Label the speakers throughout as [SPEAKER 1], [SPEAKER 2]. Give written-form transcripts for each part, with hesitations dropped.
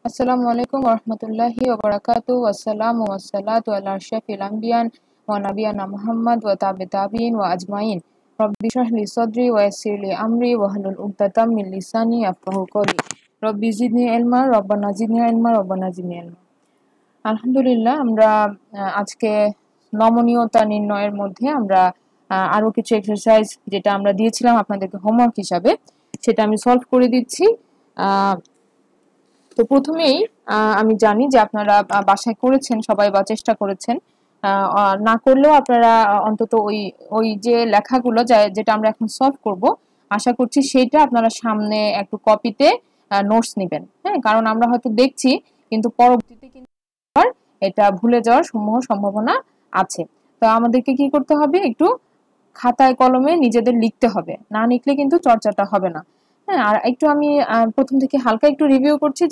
[SPEAKER 1] আসসালামু আলাইকুম ওরহমতুল্লাহি ওবারাকাতু ওয়াসসালামু ওয়াসসালাতু আলা আশরাফিল আমবিয়ান ওয়া নাবিয়ানা মুহাম্মদ ওয়া তাবিঈন ওয়া আজমাইন রব্বি ইশরাহ লি সাদরি ওয়া ইয়াসসির লি আমরি ওয়াহলুল উকদাতাম মিন লিসানি ইয়াফকাহু কওলি রব্বি জিদনি ইলমা রব্বানা জিদনি ইলমা রব্বানা জিদনি ইলমা। আলহামদুলিল্লাহ, আমরা আজকে নমনীয়তা নির্ণয়ের মধ্যে আমরা আরো কিছু এক্সারসাইজ যেটা আমরা দিয়েছিলাম আপনাদেরকে হোমওয়ার্ক হিসাবে, সেটা আমি সলভ করে দিচ্ছি। তো প্রথমেই আমি জানি যে আপনারা বাসায় করেছেন সবাই বা চেষ্টা করেছেন, না করলেও আপনারা অন্তত ওই ওই যে লেখাগুলো যেটা আমরা এখন সলভ করব, আশা করছি সেটা আপনারা সামনে একটু কপিতে নোটস নেবেন। হ্যাঁ, কারণ আমরা হয়তো দেখছি কিন্তু পরবর্তীতে কিন্তু এটা ভুলে যাওয়ার সমূহ সম্ভাবনা আছে। তো আমাদেরকে কি করতে হবে, একটু খাতায় কলমে নিজেদের লিখতে হবে, না লিখলে কিন্তু চর্চাটা হবে না। হ্যাঁ, আর একটু আমি প্রথম থেকে হালকা একটু রিভিউ করছি,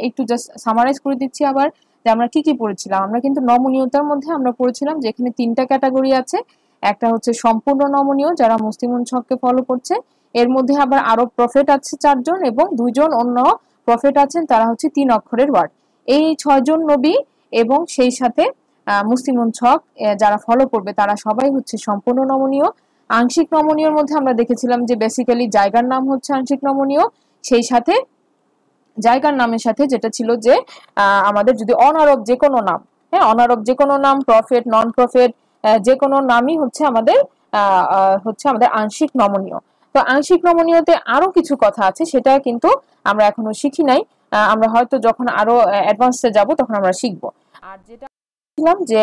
[SPEAKER 1] একটু সামারাইজ করে দিচ্ছি আবার যে আমরা কি কি পড়েছিলাম। আমরা কিন্তু নমনীয়তার মধ্যে আমরা পড়েছিলাম যে এখানে 3টা ক্যাটাগরি আছে। একটা হচ্ছে সম্পূর্ণ নমনীয়, যারা মুসলিমুন ছককে ফলো করছে। এর মধ্যে আবার আরব প্রফেট আছে 4 জন এবং 2 জন অন্য প্রফেট আছেন, তারা হচ্ছে 3 অক্ষরের ওয়ার্ড। এই 6 জন নবী এবং সেই সাথে মুসলিমুন ছক যারা ফলো করবে তারা সবাই হচ্ছে সম্পূর্ণ নমনীয়। আংশিক নমনীয়র মধ্যে আমরা দেখেছিলাম যে বেসিক্যালি জায়গার নাম হচ্ছে আংশিক নমনীয়, সেই সাথে জায়গার নামের সাথে যেটা ছিল যে আমাদের যদি অনারব যে কোনো নাম, হ্যাঁ অনারব যে কোনো নাম, প্রফেট নন প্রফেট যে কোনো নামই হচ্ছে আমাদের আংশিক নমনীয়। তো আংশিক নমনীয়তে আরো কিছু কথা আছে, সেটা কিন্তু আমরা এখনো শিখি নাই। আমরা হয়তো যখন আরো অ্যাডভান্সে যাব তখন আমরা শিখবো। আর যেটা বলছিলাম যে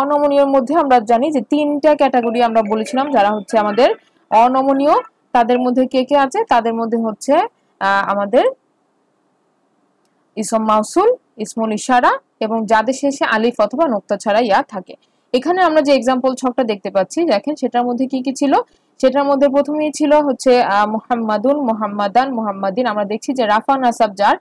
[SPEAKER 1] অনমনীয়র মধ্যে আমরা জানি যে 3টা ক্যাটাগরি আমরা বলেছিলাম যারা হচ্ছে আমাদের অনমনীয়। তাদের মধ্যে কে কে আছে? তাদের মধ্যে হচ্ছে আমাদের ইসম মাউসুল, ইসমুল ইশারা এবং যাদের শেষে আলিফ অথবা নোক্তা ছাড়া ইয়া থাকে। এখানে আমরা যে এক্সাম্পল ছকটা দেখতে পাচ্ছি, দেখেন সেটার মধ্যে কি কি ছিল। সেটার মধ্যে প্রথমেই ছিল হচ্ছে মুহাম্মাদুন, মুহাম্মাদান, মুহাম্মাদিন। আমরা দেখছি যে রাফা নাসাব যার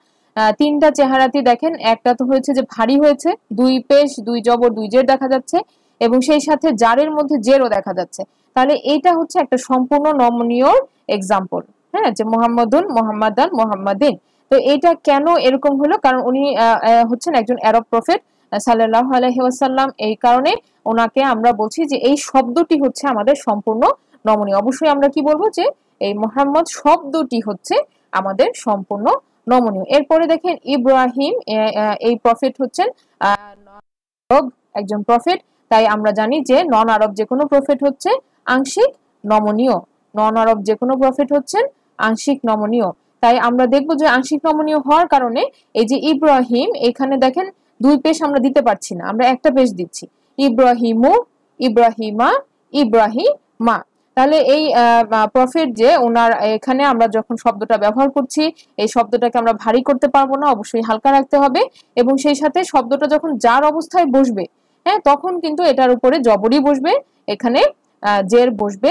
[SPEAKER 1] 3টা চেহারাতে দেখেন, একটা তো হয়েছে যে ভারী হয়েছে, 2 পেশ 2 জবর 2 জের দেখা যাচ্ছে এবং সেই সাথে জারের মধ্যে জেরও দেখা যাচ্ছে। তাহলে এটা হচ্ছে একটা সম্পূর্ণ নমনীয় এক্সাম্পল। হ্যাঁ, যে মুহাম্মাদুন, মুহাম্মাদান, মুহাম্মাদিন। তো এটা কেন এরকম হলো? কারণ উনি হচ্ছেন একজন আরব প্রফেট সাল্লাল্লাহু আলাইহি ওয়াসাল্লাম। এই কারণে ওনাকে আমরা বলছি যে এই শব্দটি হচ্ছে আমাদের সম্পূর্ণ নমনীয়। অবশ্যই আমরা কি বলবো যে এই মুহাম্মদ শব্দটি হচ্ছে আমাদের সম্পূর্ণ নমনীয়। এরপরে দেখেন ইব্রাহিম, এই প্রফেট হচ্ছেন আরব একজন প্রফেট। তাই আমরা জানি যে নন আরব যে কোনো প্রফেট হচ্ছে আংশিক নমনীয়। নন আরব যে কোনো প্রফেট হচ্ছেন আংশিক নমনীয়। তাই আমরা দেখবো যে আংশিক নমনীয় হওয়ার কারণে এই যে ইব্রাহিম, এখানে দেখেন 2 পেশ আমরা দিতে পারছি না, আমরা একটা পেশ দিচ্ছি। ইব্রাহিমু, ইব্রাহিমা, ইব্রাহিমা। তাহলে এই প্রফেট যে ওনার, এখানে আমরা যখন শব্দটা ব্যবহার করছি এই শব্দটাকে আমরা ভারী করতে পারবো না, অবশ্যই হালকা রাখতে হবে। এবং সেই সাথে শব্দটা যখন যার অবস্থায় বসবে, হ্যাঁ তখন কিন্তু এটার উপরে জবরই বসবে, এখানে জের বসবে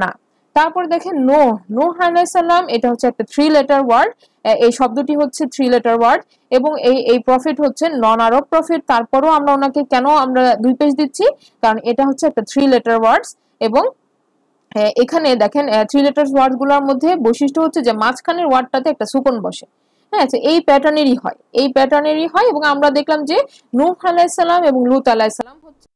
[SPEAKER 1] না। তারপর দেখেন নূহ আলাইহিস সালাম, এটা হচ্ছে একটা 3 লেটার ওয়ার্ড। এই শব্দটি হচ্ছে 3 লেটার ওয়ার্ড এবং এই প্রফেট হচ্ছেন নন আরব প্রফেট। তারপরও আমরা ওনাকে কেন আমরা 2 পেজ দিচ্ছি? কারণ এটা হচ্ছে একটা 3 লেটার ওয়ার্ডস। এবং এখানে দেখেন 3 লেটার্স ওয়ার্ড গুলোর মধ্যে বৈশিষ্ট্য হচ্ছে যে মাঝখানের ওয়ার্ডটাতে একটা সুকুন বসে। হ্যাঁ, এই প্যাটার্নেরই হয় এবং আমরা দেখলাম যে নূহ আলাইহিস সালাম এবং লূত আলাইহিস সালাম হচ্ছে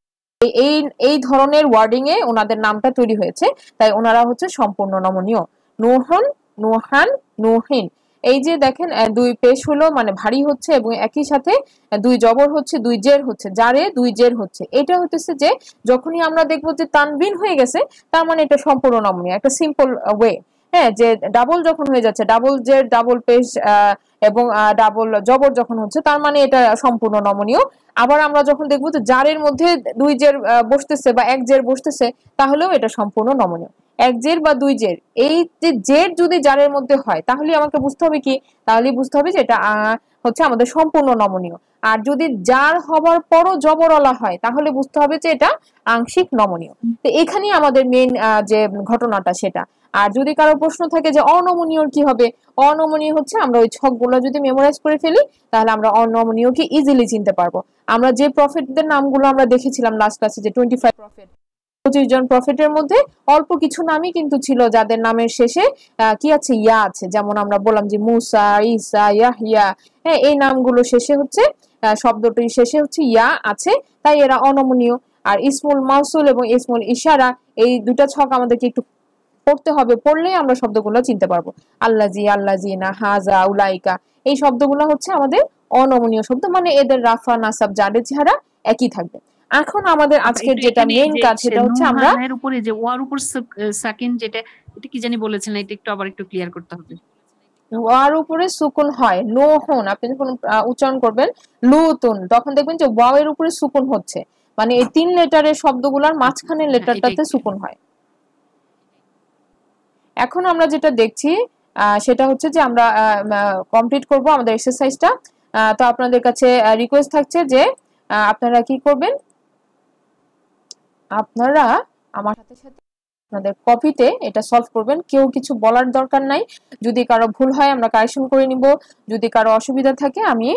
[SPEAKER 1] এই এই ধরনের ওয়ার্ডিং এ ওনাদের নামটা তৈরি হয়েছে। তাই ওনারা হচ্ছে সম্পূর্ণ নমনীয়। নুহন, নুহান, নুহিন। এই যে দেখেন 2 পেশ হলো মানে ভারী হচ্ছে এবং একই সাথে 2 জবর হচ্ছে, 2 জের হচ্ছে, জারে 2 জের হচ্ছে। এটা হচ্ছে যে যখনই আমরা দেখবো যে তানবিন হয়ে গেছে তার মানে এটা সম্পূর্ণ নমনীয়, একটা সিম্পল ওয়ে। হ্যাঁ, যে ডাবল যখন হয়ে যাচ্ছে, ডাবল জের, ডাবল পেশ এবং ডাবল জবর যখন হচ্ছে তার মানে এটা সম্পূর্ণ নমনীয়। আবার আমরা যখন দেখবো যে জারের মধ্যে 2 জের বসতেছে বা 1 জের বসতেছে, তাহলেও এটা সম্পূর্ণ নমনীয়। 1 জের বা 2 জের, এই যে জের যদি জারের মধ্যে হয় তাহলে আমাকে বুঝতে হবে কি, তাহলে বুঝতে হবে যে এটা হচ্ছে আমাদের সম্পূর্ণ নমনীয়। আর যদি জার হবার পরও জবরওয়ালা হয় তাহলে বুঝতে হবে যে এটা আংশিক নমনীয়। তো এখানেই আমাদের মেইন যে ঘটনাটা সেটা। আর যদি কারো প্রশ্ন থাকে যে অনমনীয় কি হবে, অনমনীয় হচ্ছে আমরা ওই ছকগুলো যদি মেমোরাইজ করে ফেলি তাহলে আমরা অনমনীয়কে ইজিলি চিনতে পারবো। আমরা যে প্রফেটদের নামগুলো আমরা দেখেছিলাম লাস্ট ক্লাসে, যে 25 প্রফেট, 25 জন প্রফেটের মধ্যে অল্প কিছু নামই কিন্তু ছিল যাদের নামের শেষে কি আছে, ইয়া আছে। যেমন আমরা বললাম যে মুসা, ঈসা, ইয়াহইয়া, হ্যাঁ, এই নামগুলো শেষে হচ্ছে শব্দটির শেষে হচ্ছে ইয়া আছে, তাই এরা অনমনীয়। আর ইসমুল মাউসুল এবং ইসমুল ইশারা, এই দুটা ছক আমাদেরকে একটু পড়তে হবে, পড়লেই আমরা শব্দগুলো চিনতে পারবো। আল্লাজি, আল্লাজিনা, হাজা, উলাইকা, এই শব্দগুলো হচ্ছে আমাদের অনমনীয় শব্দ, মানে এদের রাফা নাসাব জারে চেহারা একই থাকবে। এখন আমাদের আজকের যেটা মেইন কাজ সেটা হচ্ছে আমরা
[SPEAKER 2] এর উপরে যে ওয়ার উপর সাকিন, যেটা এটা কি জানি বলেছেন, এটা একটু আবার একটু ক্লিয়ার করতে হবে।
[SPEAKER 1] ওয়ার উপরে সুকুন হয়, নোহন, আপনি যখন উচ্চারণ করবেন লুতুন, তখন দেখবেন যে ওয়াও এর উপরে সুকুন হচ্ছে, মানে এই 3 লেটারের শব্দগুলোর মাঝখানে লেটারটাতে সুকুন হয়। এখন আমরা যেটা দেখছি সেটা হচ্ছে যে আমরা কমপ্লিট করব আমাদের এক্সারসাইজটা। তো আপনাদের কাছে রিকোয়েস্ট থাকছে যে আপনারা কি করবেন, আপনারা আমার সাথে সাথে আপনাদের কপিতে এটা সলভ করবেন। কেউ কিছু বলার দরকার নাই, যদি কারো ভুল হয় আমরা কারেকশন করে নিব, যদি কারো অসুবিধা থাকে আমি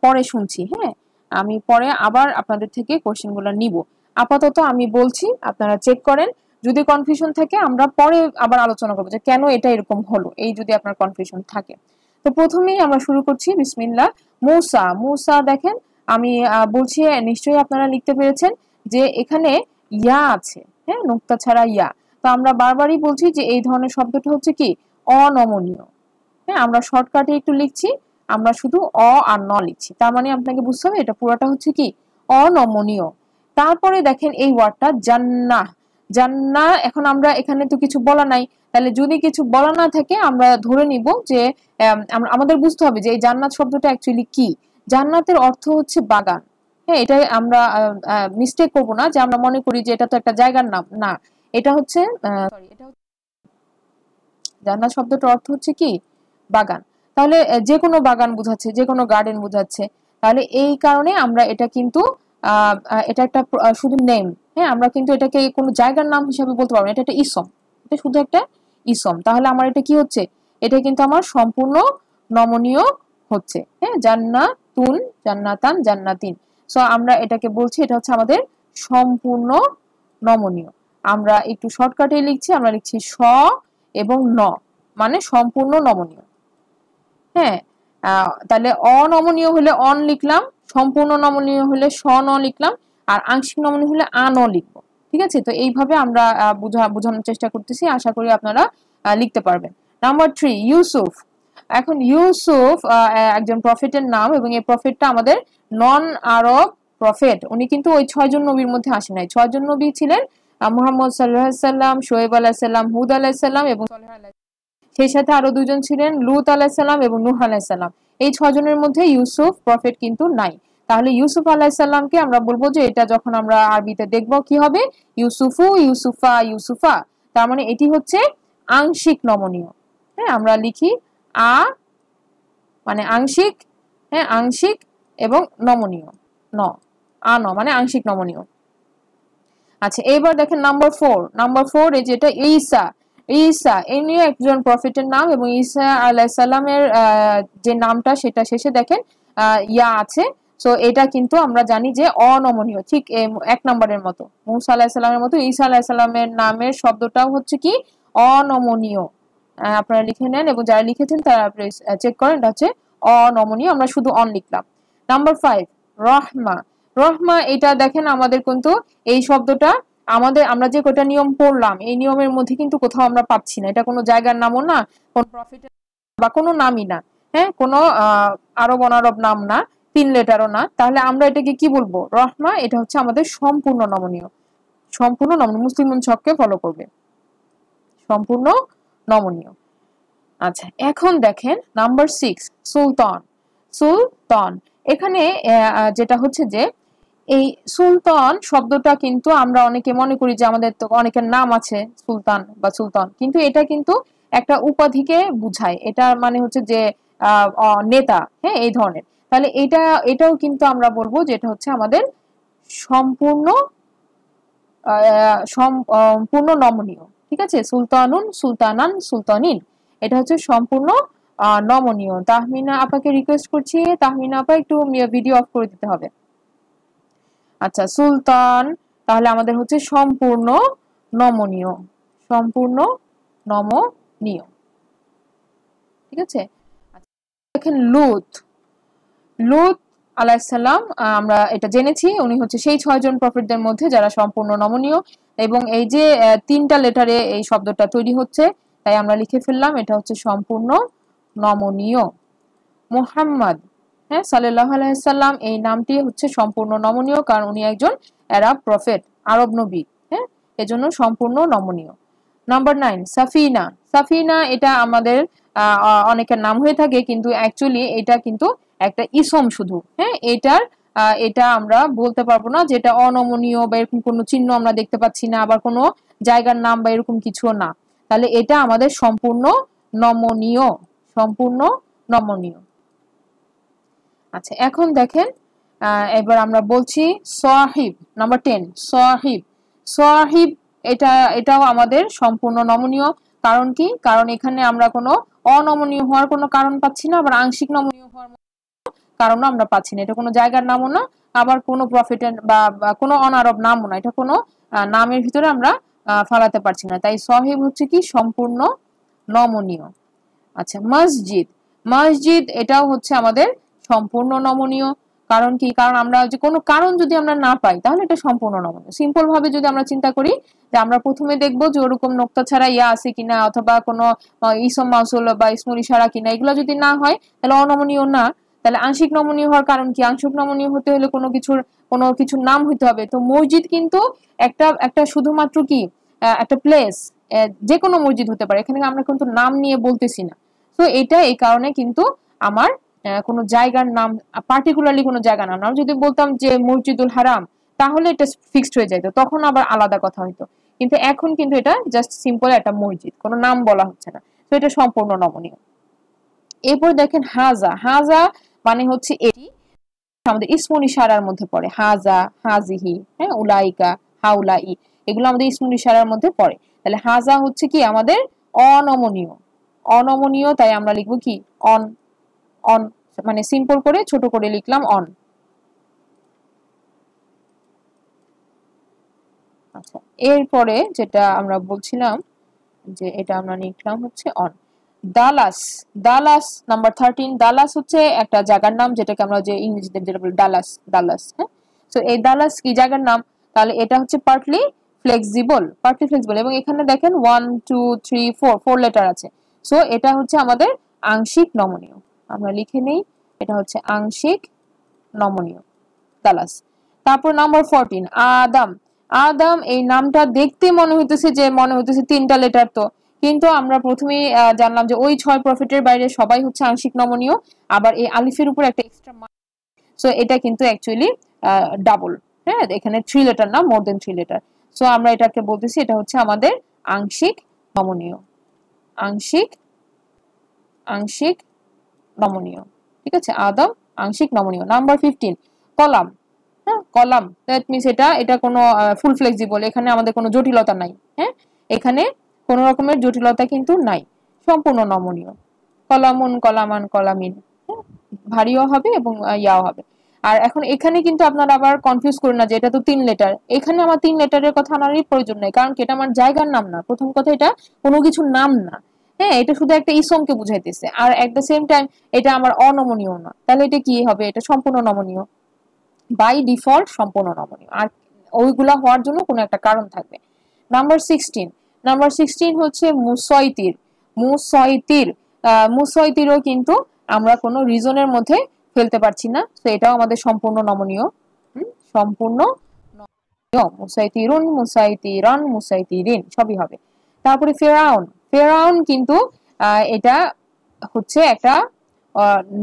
[SPEAKER 1] পরে শুনছি, হ্যাঁ, আমি পরে আবার আপনাদের থেকে কোশ্চেনগুলো নিব। আপাতত আমি বলছি, আপনারা চেক করেন, যদি কনফিউশন থাকে আমরা পরে আবার আলোচনা করবো যে কেন এটা এরকম হলো, এই যদি আপনার কনফিউশন থাকে। তো প্রথমেই আমরা শুরু করছি, বিসমিল্লাহ। মুসা, মুসা দেখেন আমি বলছি, নিশ্চয়ই আপনারা লিখতে পেরেছেন যে এখানে ইয়া আছে, হ্যাঁ, নোক্তা ছাড়া ইয়া। তো আমরা বারবারই বলছি যে এই ধরনের শব্দটা হচ্ছে কি অনমনীয়, হ্যাঁ, আমরা শর্টকাটে একটু লিখছি, আমরা শুধু অ আর ন লিখছি, তার মানে আপনাকে বুঝতে হবে এটা পুরোটা হচ্ছে কি অনমনীয়। তারপরে দেখেন এই ওয়ার্ডটা জান্নাহ, জান্নাহ, এখন আমরা এখানে তো কিছু বলা নাই, তাহলে যদি কিছু বলা না থাকে আমরা ধরে নিব যে আমাদের বুঝতে হবে যে এই জান্নাত শব্দটা অ্যাকচুয়ালি কি। জান্নাতের অর্থ হচ্ছে বাগান, হ্যাঁ, এটা আমরা মিস্টেক করব না যে আমরা মনে করি যে এটা তো একটা জায়গার নাম, না, এটা হচ্ছে জান্নাত শব্দটার অর্থ হচ্ছে কি বাগান। তাহলে যে কোনো বাগান বোঝাচ্ছে, যে কোনো গার্ডেন বোঝাচ্ছে। তাহলে এই কারণে আমরা এটা কিন্তু এটা একটা শুধু নেম, হ্যাঁ, আমরা কিন্তু এটাকে কোনো জায়গার নাম হিসাবে বলতে পারবো না, এটা একটা ইসম, এটা শুধু একটা ইসম। তাহলে আমার এটা কি হচ্ছে, এটা কিন্তু আমার সম্পূর্ণ নমনীয় হচ্ছে, হ্যাঁ, জান্নাতুন, জান্নাতান, জান্নাতিন। সো আমরা এটাকে বলছি এটা হচ্ছে আমাদের সম্পূর্ণ নমনীয়। আমরা একটু শর্টকাটে লিখছি, আমরা লিখছি স এবং ন, মানে সম্পূর্ণ নমনীয়, হ্যাঁ। তাহলে অনমনীয় হলে অন লিখলাম, সম্পূর্ণ নমনীয় হলে স ন লিখলাম, আর আংশিক নমনীয় হলে আ ন লিখবো, ঠিক আছে। তো এইভাবে আমরা বোঝানোর চেষ্টা করতেছি, আশা করি আপনারা লিখতে পারবেন। নাম্বার 3, ইউসুফ। এখন ইউসুফ একজন প্রফেটের নাম, এবং এই প্রফেটটা আমাদের নন আরব প্রফেট, উনি কিন্তু ওই 6 জন নবীর মধ্যে আসে নাই। 6 জন নবী ছিলেন মুহাম্মদ সাল্লাল্লাহু আলাইহি সাল্লাম, শোয়েব আলাইহিস সালাম, হুদ আলাইহিস সালাম এবং সালেহ আলাইহিস সালাম। সেই সাথে আরো 2 জন ছিলেন লূত আলাইহিস সালাম এবং নূহ আলাইহিস সালাম। এই 6 জনের মধ্যে ইউসুফ প্রফেট কিন্তু নাই। তাহলে ইউসুফ আলাইহিস সালামকে আমরা বলবো যে এটা যখন আমরা আরবিতে দেখব কি হবে, ইউসুফু, ইউসুফা, ইউসুফা, তার মানে এটি হচ্ছে আংশিক নমনীয়, হ্যাঁ, আমরা লিখি আ মানে আংশিক, হ্যাঁ, আংশিক এবং নমনীয়, ন, আন মানে আংশিক নমনীয়। আচ্ছা, এবার দেখেন নাম্বার 4, নাম্বার 4 এই যেটা ঈসা, ঈসা ইনি একজন প্রফেটের নাম, এবং ঈসা আলাইহিস সালামের যে নামটা সেটা শেষে দেখেন ইয়া আছে। সো এটা কিন্তু আমরা জানি যে অনমনীয়, ঠিক 1 নম্বরের মতো, মুসা আলাইহিস সালামের মতো ঈসা আলাইহিস সালামের নামের শব্দটাও হচ্ছে কি অনমনীয়। আপনারা লিখে নেন, এবং যারা লিখেছেন তারা চেক করেন, এটা হচ্ছে অনমনীয়, আমরা শুধু অন লিখলাম। নাম্বার 5, রহমা, রহমা, এটা দেখেন আমাদের কিন্তু এই শব্দটা আমরা যে কয়টা নিয়ম পড়লাম এই নিয়মের মধ্যে কিন্তু কোথাও আমরা পাচ্ছি না, এটা কোনো জায়গার নামও না, কোন প্রফিটের বা কোনো নামই না, হ্যাঁ, কোনো আরব অনারব নাম না, 3 লেটারও না। তাহলে আমরা এটাকে কি বলবো, রহমা, এটা হচ্ছে আমাদের সম্পূর্ণ নমনীয়, সম্পূর্ণ নমনীয়, মুসলিম ছককে ফলো করবে, সম্পূর্ণ নমনীয়। আচ্ছা, এখন দেখেন নাম্বার 6, সুলতান, সুলতান। এখানে যেটা হচ্ছে যে এই সুলতান শব্দটা কিন্তু আমরা অনেকে মনে করি যে আমাদের তো অনেকের নাম আছে সুলতান বা সুলতান, কিন্তু এটা কিন্তু একটা উপাধিকে বুঝায়, এটা মানে হচ্ছে যে নেতা, হ্যাঁ, এই ধরনের। তাহলে এটাও কিন্তু আমরা বলবো যে এটা হচ্ছে আমাদের সম্পূর্ণ সম্পূর্ণ নমনীয়, ঠিক আছে। সুলতানুন, সুলতানান, সুলতানিন, এটা হচ্ছে সম্পূর্ণ নমনীয়। তাহমিনা আপাকে রিকোয়েস্ট করছি, তাহমিনা আপা একটু ভিডিও অফ করে দিতে হবে। আচ্ছা, সুলতান, তাহলে আমাদের হচ্ছে সম্পূর্ণ নমনীয়, সম্পূর্ণ নমনীয়। ঠিক আছে, দেখেন লূত, লূত আলাইহিস সালাম, আমরা এটা জেনেছি উনি হচ্ছে সেই 6 জন প্রফেটদের মধ্যে যারা সম্পূর্ণ নমনীয়, এবং এই যে 3টা লেটারে এই শব্দটা তৈরি হচ্ছে, তাই আমরা লিখে ফেললাম এটা হচ্ছে সম্পূর্ণ নমনীয়। মুহাম্মদ, হ্যাঁ, সাল্লাল্লাহু আলাইহি সাল্লাম, এই নামটি হচ্ছে সম্পূর্ণ নমনীয়, কারণ উনি একজন আরব প্রফেট, আরব নবী, হ্যাঁ, এজন্য সম্পূর্ণ নমনীয়। নাম্বার 9 সাফিনা, সাফিনা এটা আমাদের অনেকের নাম হয়ে থাকে, কিন্তু অ্যাকচুয়ালি এটা কিন্তু একটা ইসম শুধু, হ্যাঁ, এটা আমরা বলতে পারবো না যেটা অনমনীয় বা এরকম কোনো চিহ্ন আমরা দেখতে পাচ্ছি না, আবার কোনো জায়গার নাম বা এরকম কিছু না, তাহলে এটা আমাদের সম্পূর্ণ নমনীয়, সম্পূর্ণ নমনীয়। আচ্ছা, এখন দেখেন এবার আমরা বলছি সাহিব, নাম্বার 10 সাহিব, সাহিব এটাও আমাদের সম্পূর্ণ নমনীয়। কারণ কি? কারণ এখানে আমরা কোনো অনমনীয় হওয়ার কোনো কারণ পাচ্ছি না, আবার আংশিক নমনীয় হওয়ার কারণও আমরা পাচ্ছি না। এটা কোনো জায়গার নামও না, আবার কোনো প্রফেটের বা কোনো অনারব নামও না, এটা কোনো নামের ভিতরে আমরা ফালাতে পারছি না, তাই সাহিব হচ্ছে কি সম্পূর্ণ নমনীয়। আচ্ছা, মসজিদ, মসজিদ এটাও হচ্ছে আমাদের সম্পূর্ণ নমনীয়। কারণ কি? কারণ আমরা যে কোনো কারণ যদি আমরা না পাই তাহলে এটা সম্পূর্ণ নমনীয়। সিম্পল ভাবে যদি আমরা চিন্তা করি যে আমরা প্রথমে দেখবো যে ওরকম নোক্তা ছাড়া ইয়া আছে কিনা, অথবা কোনো ইসম মাউসুল বা ইসমুল ইশারা কিনা, এগুলো যদি না হয় তাহলে অনমনীয় না। তাহলে আংশিক নমনীয় হওয়ার কারণ কি? আংশিক নমনীয় হতে হলে কোনো কিছুর নাম হইতে হবে। তো মসজিদ কিন্তু একটা শুধুমাত্র কি একটা প্লেস, যে কোনো মসজিদ হতে পারে, এখানে আমরা কিন্তু নাম নিয়ে বলতেছি না। তো এটা এই কারণে কিন্তু আমার কোনো জায়গার নাম, পার্টিকুলারলি কোনো জায়গার নাম, আমি যদি বলতাম যে মসজিদুল হারাম, তাহলে এটা ফিক্সড হয়ে যেত, তখন আবার আলাদা কথা হইতো। কিন্তু এখন কিন্তু এটা জাস্ট সিম্পল একটা মসজিদ, কোনো নাম বলা হচ্ছে না, তো এটা সম্পূর্ণ নমনীয়। এরপর দেখেন হাজা, হাজা মানে হচ্ছে এটি আমাদের ইসমুল ইশারার মধ্যে পড়ে, হাজা, হাজিহি, হ্যাঁ, উলাইকা, হাউলাই, এগুলো আমাদের ইসমুল ইশারার মধ্যে পড়ে। তাহলে হাজা হচ্ছে কি আমাদের অনমনীয়, অনমনীয়, তাই আমরা লিখবো কি অন, অন, মানে সিম্পল করে ছোট করে লিখলাম অন। আচ্ছা, এরপরে যেটা আমরা বলছিলাম যে এটা আমরা লিখলাম হচ্ছে অন। দালাস, দালাস নাম্বার 13, দালাস হচ্ছে একটা জায়গার নাম, যেটাকে আমরা যে ইংরেজিতে যেটা বলি ডালাস, ডালাস, হ্যাঁ। তো এই ডালাস কি জায়গার নাম? তাহলে এটা হচ্ছে পার্টলি ফ্লেক্সিবল, পার্টলি ফ্লেক্সিবল, এবং এখানে দেখেন 1 2 3 4 লেটার আছে। সো এটা হচ্ছে আমাদের আংশিক নমনীয়, আমরা লিখে নেই এটা হচ্ছে আংশিক নমনীয়, দালাস। তারপর নাম্বার 14 আদম, আদম এই নামটা দেখতে মনে হইতেছে 3টা লেটার, তো কিন্তু আমরা প্রথমেই জানলাম যে ওই 6 প্রফেটের বাইরে সবাই হচ্ছে আংশিক নমনীয়, আবার এই আলিফের উপর একটা এক্সট্রা, সো এটা কিন্তু অ্যাকচুয়ালি ডাবল, হ্যাঁ, এখানে 3 লেটার না, মোর দেন 3 লেটার। সো আমরা এটাকে বলতেছি এটা হচ্ছে আমাদের আংশিক নমনীয়, আংশিক আংশিক নমনীয়। ঠিক আছে, আদম আংশিক নমনীয়। নাম্বার 15 কলাম, হ্যাঁ, কলাম, দ্যাট মিন্স এটা কোনো ফুল ফ্লেক্সিবল, এখানে আমাদের কোনো জটিলতা নাই, হ্যাঁ, এখানে কোনো রকমের জটিলতা কিন্তু নাই, সম্পূর্ণ নমনীয়। কলামুন, কলামান, কলামিন, ভারীও হবে এবং ইয়াও হবে। আর এখন এখানে কিন্তু আপনারা আবার কনফিউজ করেন না যে এটা তো 3 লেটার, এখানে আমার 3 লেটারের কথা আনারই প্রয়োজন নেই, কারণ এটা আমার জায়গার নাম না, প্রথম কথা এটা কোনো কিছুর নাম না, হ্যাঁ, এটা শুধু একটা ইসমকে বুঝাইতেছে, আর এট দ্য সেম টাইম এটা আমার অনমনীয় না, তাহলে এটা কি হবে? এটা সম্পূর্ণ নমনীয়, বাই ডিফল্ট সম্পূর্ণ নমনীয়, আর ওইগুলা হওয়ার জন্য কোনো একটা কারণ থাকবে। নাম্বার 16, নাম্বার 16 হচ্ছে মুসাইতির, মুসাইতির, মুসাইতিরও কিন্তু আমরা কোনো রিজনের মধ্যে ফেলতে পারছি না, তো এটাও আমাদের সম্পূর্ণ নমনীয়, সম্পূর্ণ নমনীয়, মুসাইতিরুন, মুসাইতিরান, মুসাইতিরিন সবই হবে। তারপরে ফেরাউন, ফেরাউন কিন্তু এটা হচ্ছে একটা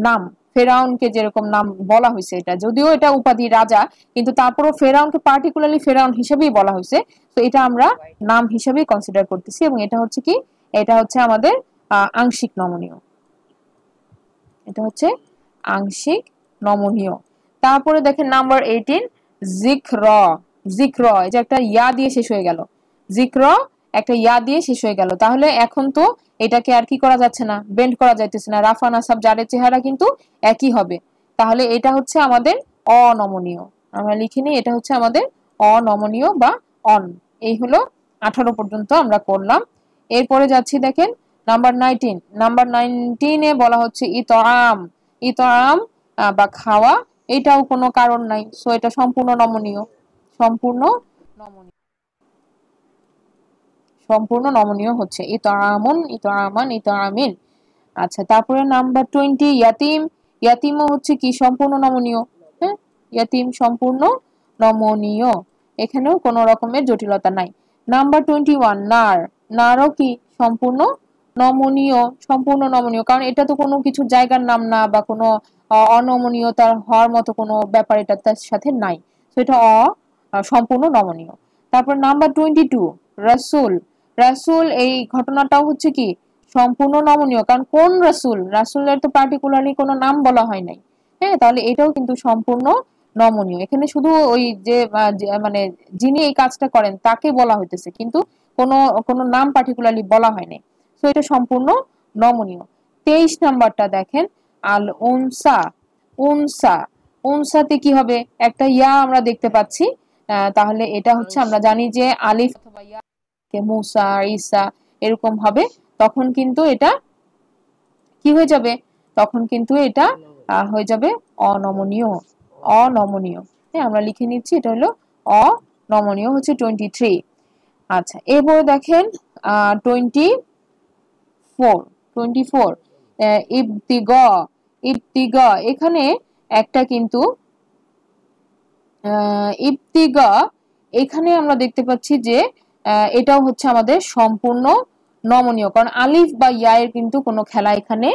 [SPEAKER 1] নাম, ফেরাউনকে যেরকম নাম বলা হয়েছে, এটা যদিও এটা উপাধি রাজা, কিন্তু তারপরও ফেরাউনকে পার্টিকুলারলি ফেরাউন হিসেবেই বলা হয়েছে, তো এটা আমরা নাম হিসেবেই কনসিডার করতেছি, এবং এটা হচ্ছে কি, এটা হচ্ছে আমাদের আংশিক নমনীয়, এটা হচ্ছে আংশিক নমনীয়। তারপরে দেখেন নাম্বার 18 জিক্র, জিক্র, এটা একটা ইয়া দিয়ে শেষ হয়ে গেল, জিক্র একটা ইয়া দিয়ে শেষ হয়ে গেল, তাহলে এখন তো এটাকে আর কি করা যাচ্ছে না, বেন্ড করা যাইতেছে না, রাফা নাসাব জারের চেহারা কিন্তু একই হবে, তাহলে এটা হচ্ছে আমাদের অনমনীয়, আমরা লিখে নিই এটা হচ্ছে আমাদের অনমনীয় বা অন। এই হলো 18 পর্যন্ত আমরা করলাম। এরপরে যাচ্ছি, দেখেন নাম্বার 19। নাম্বার 19-এ বলা হচ্ছে ইতআম। ইতআম বা খাওয়া, এটাও কোনো কারণ নাই, সো এটা সম্পূর্ণ নমনীয়। সম্পূর্ণ নমনীয়, সম্পূর্ণ নমনীয় হচ্ছে ইতআমুন, ইতআমান, ইতআমিন। আচ্ছা, তারপরে নাম্বার 20 ইয়াতিম। ইয়াতিমও হচ্ছে কি সম্পূর্ণ নমনীয়। হ্যাঁ, ইয়াতিম সম্পূর্ণ নমনীয়, এখানেও কোনো রকমের জটিলতা নাই। নাম্বার 21 নার। নারও কি সম্পূর্ণ নমনীয়, সম্পূর্ণ নমনীয়, কারণ এটা তো কোনো কিছু জায়গার নাম না বা কোনো অনমনীয়তার হওয়ার মতো কোনো ব্যাপার এটা তার সাথে নাই, তো এটা সম্পূর্ণ নমনীয়। তারপর নাম্বার 22 রাসূল। রাসূল, এই ঘটনাটাও হচ্ছে কি সম্পূর্ণ নমনীয়, কারণ কোন রাসূল, রাসূলের তো পার্টিকুলারলি কোনো নাম বলা হয় নাই। হ্যাঁ, তাহলে এটাও কিন্তু সম্পূর্ণ নমনীয়। এখানে শুধু ওই যে মানে যিনি এই কাজটা করেন তাকে বলা হইতেছে, কিন্তু কোনো কোনো নাম পার্টিকুলারলি বলা হয়নি, তো এটা সম্পূর্ণ নমনীয়। 23 নাম্বারটা দেখেন আল উনসা। উনসা, উনসাতে কি হবে, একটা ইয়া আমরা দেখতে পাচ্ছি, তাহলে এটা হচ্ছে আমরা জানি যে আলিফ অথবা ইয়া মুসা, ঈসা এরকম হবে, তখন কিন্তু এটা কি হয়ে যাবে, তখন কিন্তু এটা হয়ে যাবে অনমনীয়। অনমনীয়, হ্যাঁ আমরা লিখে নিচ্ছি, এটা হলো অনমনীয় হচ্ছে 23। আচ্ছা, এরপরে দেখেন 24। ইবতিগা। ইবতিগা, এখানে একটা কিন্তু ইবতিগা, এখানে আমরা দেখতে পাচ্ছি যে এটাও হচ্ছে আমাদের সম্পূর্ণ নমনীয়, কারণ আলিফ বা ইয়া এর কিন্তু কোনো খেলা এখানে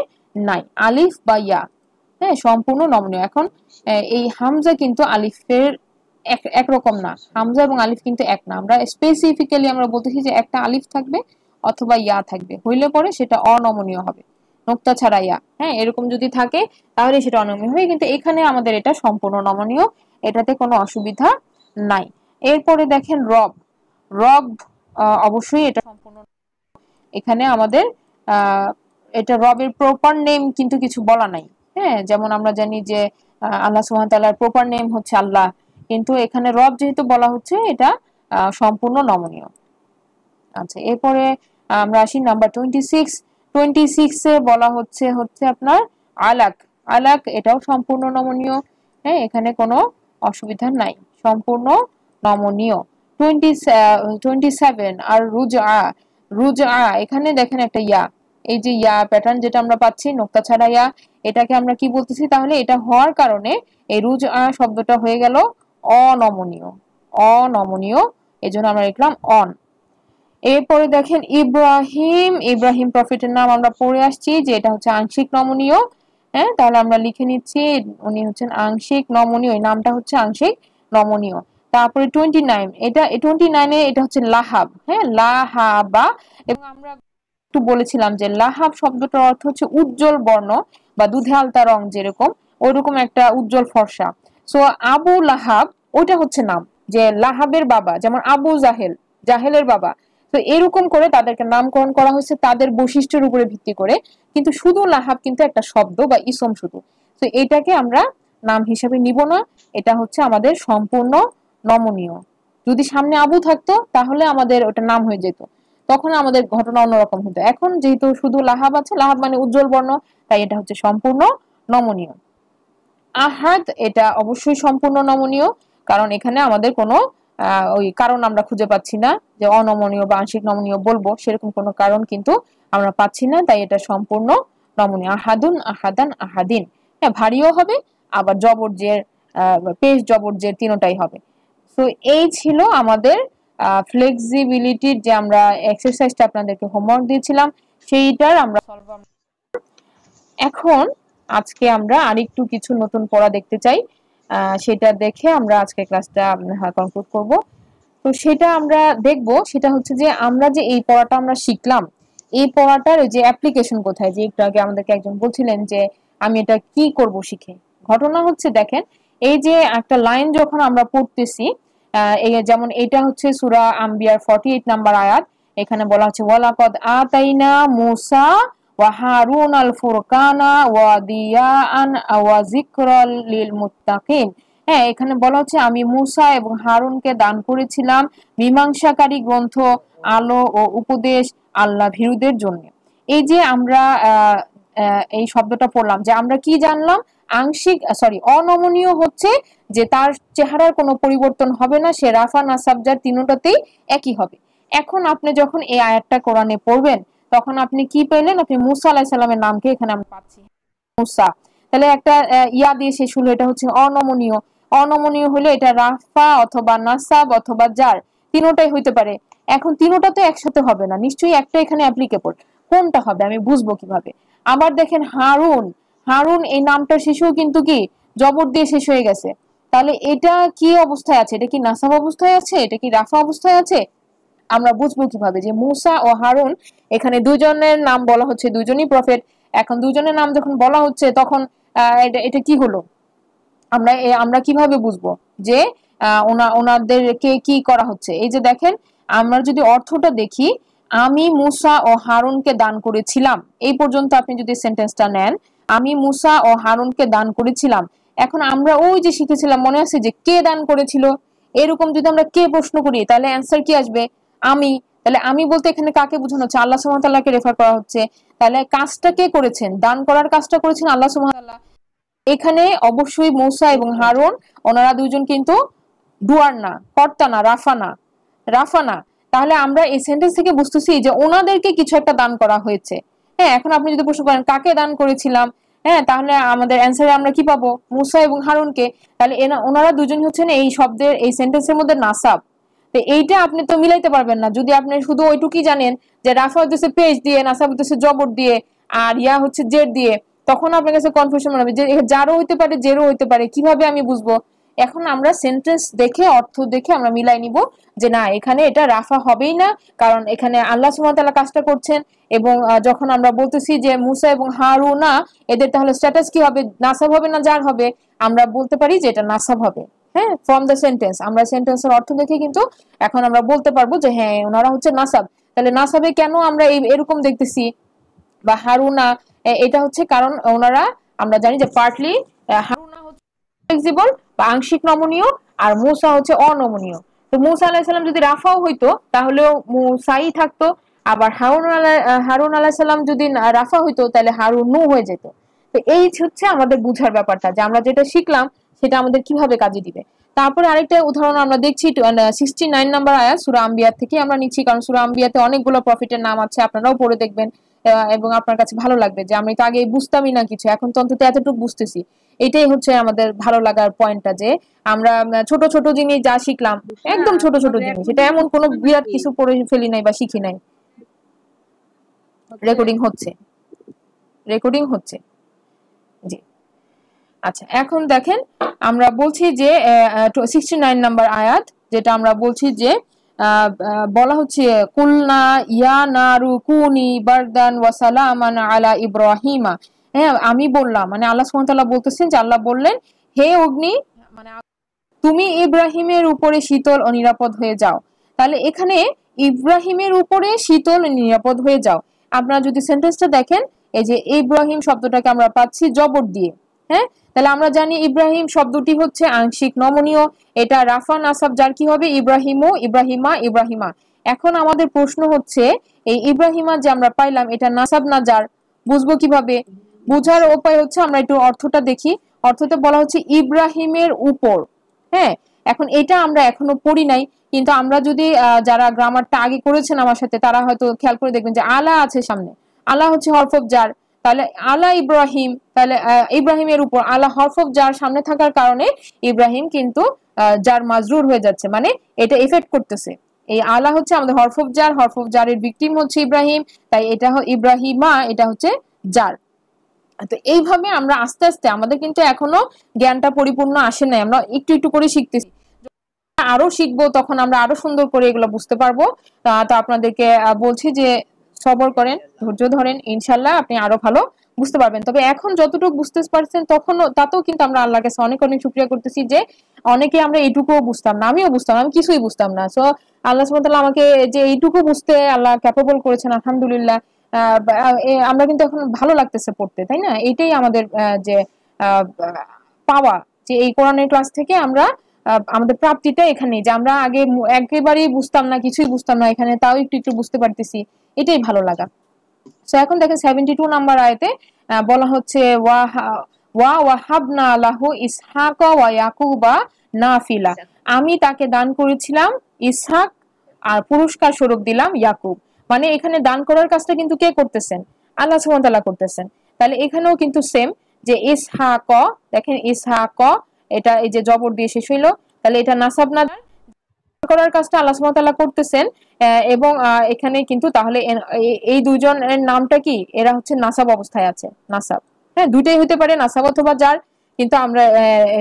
[SPEAKER 1] নাই। আলিফ বা ইয়া, হ্যাঁ, সম্পূর্ণ নমনীয়। এখন এই হামজা কিন্তু আলিফের একরকম না, হামজা এবং আলিফ কিন্তু এক না। আমরা স্পেসিফিক্যালি আমরা বলতেছি যে একটা আলিফ থাকবে অথবা ইয়া থাকবে, হইলে পরে সেটা অনমনীয় হবে, নোক্তা ছাড়া ইয়া। হ্যাঁ, এরকম যদি থাকে তাহলে সেটা অনমনীয় হবে, কিন্তু এখানে আমাদের এটা সম্পূর্ণ নমনীয়, এটাতে কোনো অসুবিধা নাই। এরপরে দেখেন রব। রব অবশ্যই এটা সম্পূর্ণ, এখানে আমাদের এটা রবের প্রপার নেম কিন্তু কিছু বলা নাই। হ্যাঁ, যেমন আমরা জানি যে আল্লাহ সুবহানাহু ওয়া তাআলার প্রপার নেম হচ্ছে আল্লাহ, কিন্তু এখানে রব যেহেতু বলা হচ্ছে, এটা সম্পূর্ণ নমনীয়। আচ্ছা, এরপরে আমরা আসি নাম্বার 26। 26-এ বলা হচ্ছে আপনার আলাক। আলাক, এটাও সম্পূর্ণ নমনীয়। হ্যাঁ, এখানে কোনো অসুবিধা নাই, সম্পূর্ণ নমনীয়। 27 আর রুজআ। রুজআ, এখানে দেখেন একটা ইয়া, এই যে ইয়া প্যাটার্ন যেটা আমরা পাচ্ছি, নোক্তা ছাড়া ইয়া, এটাকে আমরা কি বলতেছি, তাহলে এটা হওয়ার কারণে এই রুজআ শব্দটা হয়ে গেল অনমনীয়। অনমনীয়, এজন্য আমরা লিখলাম অন। এরপরে দেখেন ইব্রাহিম। ইব্রাহিম প্রফেটের নাম আমরা পড়ে আসছি যে এটা হচ্ছে আংশিক নমনীয়। হ্যাঁ, তাহলে আমরা লিখে নিচ্ছি উনি হচ্ছেন আংশিক নমনীয়, এই নামটা হচ্ছে আংশিক নমনীয়। তারপরে 29, এটা 29-এ এটা হচ্ছে লাহাব। হ্যাঁ, লাহাবা, এবং আমরা একটু বলেছিলাম যে লাহাব শব্দটার অর্থ হচ্ছে উজ্জ্বল বর্ণ বা দুধে আলতা রং, যেরকম ওইরকম একটা উজ্জ্বল ফর্সা। সো আবু লাহাব ওইটা হচ্ছে নাম, যে লাহাবের বাবা, যেমন আবু জাহেল, জাহেলের বাবা। তো এরকম করে তাদেরকে নামকরণ করা হয়েছে তাদের বৈশিষ্ট্যের উপরে ভিত্তি করে, কিন্তু শুধু লাহাব কিন্তু একটা শব্দ বা ইসম শুধু, তো এটাকে আমরা নাম হিসেবে নিব না, এটা হচ্ছে আমাদের সম্পূর্ণ নমনীয়। যদি সামনে আবু থাকতো তাহলে আমাদের ওটা নাম হয়ে যেত, তখন আমাদের ঘটনা অন্যরকম হতো। এখন যেহেতু শুধু লাহাব আছে, লাহাব মানে উজ্জ্বল বর্ণ, তাই এটা হচ্ছে সম্পূর্ণ নমনীয়। আহাদ, এটা অবশ্যই সম্পূর্ণ নমনীয়, কারণ এখানে আমাদের কোনো ওই কারণ আমরা খুঁজে পাচ্ছি না যে অনমনীয় বা আংশিক নমনীয় বলবো, সেরকম কোনো কারণ কিন্তু আমরা পাচ্ছি না, তাই এটা সম্পূর্ণ নমনীয়। আহাদুন, আহাদান, আহাদিন, হ্যাঁ ভারীও হবে, আবার জবরজের পেশ জবরজের তিনটাই হবে। তো এই ছিল আমাদের ফ্লেক্সিবিলিটির যে আমরা এক্সারসাইজটা আপনাদেরকে হোমওয়ার্ক দিয়েছিলাম, সেইটার আমরা সলভ। এখন আজকে আমরা আরেকটু কিছু নতুন পড়া দেখতে চাই, সেটা দেখে আমরা আজকে ক্লাসটা কনক্লুড করব। তো সেটা আমরা দেখব, সেটা হচ্ছে যে আমরা যে এই পড়াটা আমরা শিখলাম, এই পড়াটার ওই যে অ্যাপ্লিকেশন কোথায়, যে একটু আগে আমাদেরকে একজন বলছিলেন যে আমি এটা কি করব শিখে। ঘটনা হচ্ছে দেখেন, এই যে একটা লাইন যখন আমরা পড়তেছি, এই যেমন এটা হচ্ছে সূরা আম্বিয়ার 48 নাম্বার আয়াত, এখানে বলা হচ্ছে ওয়ালাকাদ আতাইনা মূসা ওয়া হারুন আল ফুরকানা ওয়া দিয়াআন ওয়া যিকরাল লিল মুত্তাকিন। হ্যাঁ, এখানে বলা হচ্ছে আমি মূসা এবং হারুনকে দান করেছিলাম মীমাংসাকারী গ্রন্থ, আলো ও উপদেশ আল্লাহ ভীরুদের জন্য। এই যে আমরা এই শব্দটা পড়লাম, যে আমরা কি জানলাম, অনমনীয় হচ্ছে যে তার চেহারার কোনো পরিবর্তন হবে না, সে রাফা নাসাব জার তিনটাতেই একই হবে। এখন আপনি যখন এই আয়াতটা কোরআনে পড়বেন তখন আপনি কি পেলেন, আপনি মুসা আলাইহিস সালামের নামকে এখানে আমরা পাচ্ছি মুসা, তাহলে একটা ইয়া দিয়ে শেষ হলো, এটা হচ্ছে অনমনীয়। অনমনীয় হলে এটা রাফা অথবা নাসাব অথবা জার তিনটাই হইতে পারে। এখন তিনটা তো একসাথে হবে না, নিশ্চয়ই একটা এখানে অ্যাপ্লিকেবল। কোনটা হবে আমি বুঝবো কিভাবে? আবার দেখেন হারুন, হারুন এই নামটা শেষেও কিন্তু কি জবর দিয়ে শেষ হয়ে গেছে। তাহলে এটা কি অবস্থায় আছে? এটা কি নাসাব অবস্থায় আছে? এটা কি রাফা অবস্থায় আছে? আমরা বুঝবো কিভাবে যে মুসা ও হারুন এখানে দুজনের নাম বলা হচ্ছে, দুজনই প্রফেট। এখন দুজনের নাম যখন বলা হচ্ছে তখন এটা কি হলো, আমরা কিভাবে বুঝবো যে ওনাদেরকে কি করা হচ্ছে? এই যে দেখেন, আমরা যদি অর্থটা দেখি, আমি মুসা ও হারুনকে দান করেছিলাম, এই পর্যন্ত আপনি যদি সেন্টেন্সটা নেন, আমি মুসা ও হারুনকে দান করেছিলাম। এখন আমরা ওই যে শিখেছিলাম, মনে আছে যে কে দান করেছিল, এরকম যদি আমরা কে প্রশ্ন করি তাহলে অ্যান্সার কি আসবে? আমি। তাহলে আমি বলতে এখানে কাকে বোঝানো হচ্ছে? আল্লাহ সুবহানাহু ওয়া তাআলাকে রেফার করা হচ্ছে। তাহলে কাজটা কে করেছেন? দান করার কাজটা করেছেন আল্লাহ সুবহানাহু ওয়া তাআলা। এখানে অবশ্যই মূসা এবং হারুন ওনারা দুইজন কিন্তু ডুয়ার না, কর্তা না, রাফা না। তাহলে আমরা এই সেন্টেন্স থেকে বুঝতেছি যে ওনাদেরকে কিছু একটা দান করা হয়েছে। হ্যাঁ, এখন আপনি যদি প্রশ্ন করেন কাকে দান করেছিলাম, হ্যাঁ, তাহলে আমাদের অ্যান্সারে আমরা কি পাবো? মূসা এবং হারুনকে। তাহলে ওনারা দুজন হচ্ছেন এই শব্দের, এই সেন্টেন্সের মধ্যে নাসাব। তো এইটা আপনি তো মিলাইতে পারবেন না যদি আপনি শুধু ওইটুকুই জানেন যে রাফা হচ্ছে পেজ দিয়ে, নাসাব হচ্ছে জবর দিয়ে, আর ইয়া হচ্ছে জের দিয়ে। তখন আপনার কাছে কনফিউশন মনে হবে যে যারও হইতে পারে জেরও হইতে পারে, কিভাবে আমি বুঝবো? এখন আমরা সেন্টেন্স দেখে, অর্থ দেখে আমরা মিলাই নিব যে না, এখানে এটা রাফা হবেই না, কারণ এখানে আল্লাহ সুবহানাহু ওয়া তাআলা কাজটা করছেন। এবং যখন আমরা বলতেছি যে মুসা এবং হারুনা, এদের তাহলে স্ট্যাটাস কি হবে? নাসাব হবে না জার হবে? আমরা বলতে পারি যে এটা নাসাব হবে। হ্যাঁ, ফ্রম দ্য সেন্টেন্স আমরা সেন্টেন্সের অর্থ দেখে কিন্তু এখন আমরা বলতে পারবো যে হ্যাঁ ওনারা হচ্ছে নাসাব। তাহলে নাসাবে কেন আমরা এরকম দেখতেছি বা হারুনা, এটা হচ্ছে কারণ ওনারা, আমরা জানি যে পার্টলি হারুনা হচ্ছে ফ্লেক্সিবল বা আংশিক নমনীয়, আর মূসা হচ্ছে অনমনীয়। তো মূসা আলাইহিস সালাম যদি রাফাও হইতো তাহলেও মূসাই থাকতো, আবার হারুন আলাইহিস সালাম যদি রাফা হইতো তাহলে হারুন নু হয়ে যেত। তো এই হচ্ছে আমাদের বুঝার ব্যাপারটা, যে আমরা যেটা শিখলাম সেটা আমাদের কিভাবে কাজে দিবে। তারপরে আরেকটা উদাহরণ আমরা দেখছি 69 নাম্বার আয়াত সূরা আম্বিয়া থেকে আমরা নিচ্ছি, কারণ সূরা আম্বিয়াতে অনেকগুলো প্রফিটের নাম আছে, আপনারাও পড়ে দেখবেন এবং আপনার কাছে ভালো লাগবে যে আমি তো আগে বুঝতামই না কিছু, এখন তো অন্তত এতটুকু বুঝতেছি। এটাই হচ্ছে আমাদের ভালো লাগার পয়েন্টটা, যে আমরা ছোট ছোট জিনিস যা শিখলাম, একদম ছোট ছোট জিনিস, এটা এমন কোনো বিরাট কিছু পড়ে ফেলি নাই বা শিখি নাই। রেকর্ডিং হচ্ছে, রেকর্ডিং হচ্ছে, জি। আচ্ছা, এখন দেখেন আমরা বলছি যে 69 নাম্বার আয়াত, যেটা আমরা বলছি যে বলা হচ্ছে কুলনা ইয়া নারু কুনি বারদান ওয়া সালামান আলা ইব্রাহিমা। হ্যাঁ, আমি বললাম, মানে আল্লাহ সুবহানাহু ওয়া তাআলা বলতেছেন যে আল্লাহ বললেন হে অগ্নি, মানে তুমি ইব্রাহিমের উপরে শীতল ও নিরাপদ হয়ে যাও। তাহলে এখানে ইব্রাহিমের উপরে শীতল ও নিরাপদ হয়ে যাও, আপনারা যদি সেন্টেন্সটা দেখেন, এই যে ইব্রাহিম শব্দটাকে আমরা পাচ্ছি জবর দিয়ে। হ্যাঁ, তাহলে আমরা জানি ইব্রাহিম শব্দটি হচ্ছে আংশিক নমনীয়, এটা রাফা নাসাব যার কি হবে? ইব্রাহিমও, ইব্রাহিমা, ইব্রাহিমা। এখন আমাদের প্রশ্ন হচ্ছে এই ইব্রাহিমা যে আমরা পাইলাম, এটা নাসাব না জার? বুঝবো কিভাবে? বুঝার উপায় হচ্ছে আমরা একটু অর্থটা দেখি। অর্থতে বলা হচ্ছে ইব্রাহিমের উপর। হ্যাঁ, এখন এটা আমরা এখনো পড়ি নাই, কিন্তু আমরা যদি যারা গ্রামারটা আগে করেছেন আমার সাথে তারা হয়তো খেয়াল করে দেখবেন যে আলা আছে সামনে, আলা হচ্ছে হরফ অফ জার। তাহলে আলা ইব্রাহিম, তাহলে ইব্রাহিমের উপর আলা হরফ অফ জার সামনে থাকার কারণে ইব্রাহিম কিন্তু জার মাজরুর হয়ে যাচ্ছে, মানে এটা এফেক্ট করতেছে। এই আলা হচ্ছে আমাদের হরফ অফ জার, হরফ অফ জারের ভিকটিম হচ্ছে ইব্রাহিম, তাই এটা ইব্রাহিমা, এটা হচ্ছে জার। তো এইভাবে আমরা আস্তে আস্তে, আমাদের কিন্তু এখনো জ্ঞানটা পরিপূর্ণ আসে নাই, আমরা একটু একটু করে শিখতেছি, আরো শিখবো তখন আমরা আরো সুন্দর করে এগুলো বুঝতে পারবো। তো আপনাদেরকে বলছি যে সবর করেন, ধৈর্য ধরেন, ইনশাল্লাহ আপনি আরো ভালো বুঝতে পারবেন। তবে এখন যতটুকু বুঝতে পারছেন তখন তাতেও কিন্তু আমরা আল্লাহর কাছে অনেক অনেক শুকরিয়া করতেছি যে অনেকে আমরা এইটুকুও বুঝতাম না, আমিও বুঝতাম, আমি কিছুই বুঝতাম না। সো আল্লাহ সুবহানাহু ওয়া তাআলা আমাকে যে এইটুকু বুঝতে আল্লাহ ক্যাপেবল করেছেন, আলহামদুলিল্লাহ। আমরা কিন্তু এখন ভালো লাগতেছে পড়তে, তাই না? এটাই আমাদের যে পাওয়া, যে এই কোরআনের ক্লাস থেকে আমরা আমাদের প্রাপ্তিটা এখানে, যে আমরা আগে একেবারেই বুঝতাম না, কিছুই বুঝতাম না, এখানে তাও একটু একটু বুঝতে পারতেছি, এটাই ভালো লাগা। সো এখন দেখেন 72 নাম্বার আয়াতে বলা হচ্ছে ওয়াহাবনা লাহু ইসহাক ওয়া ইয়াকুবা নাফিলা, আমি তাকে দান করেছিলাম ইসহাক আর পুরস্কার স্বরূপ দিলাম ইয়াকুব। মানে এখানে দান করার কাজটা কিন্তু কে করতেছেন? আল্লাহ সুবহানাহু ওয়া তাআলা করতেছেন। তাহলে এখানেও কিন্তু সেম, যে ইসহাক, দেখেন ইসহাক, এটা এই যে জবর দিয়ে শেষ হইলো, তাহলে এটা নাসাব না, করার কাজটা আল্লাহ সুবহানাহু ওয়া তাআলা করতেছেন। এবং এখানে কিন্তু তাহলে এই দুজনের নামটা কি? এরা হচ্ছে নাসাব অবস্থায় আছে, নাসাব। হ্যাঁ, দুইটাই হতে পারে, নাসাব অথবা জার, কিন্তু আমরা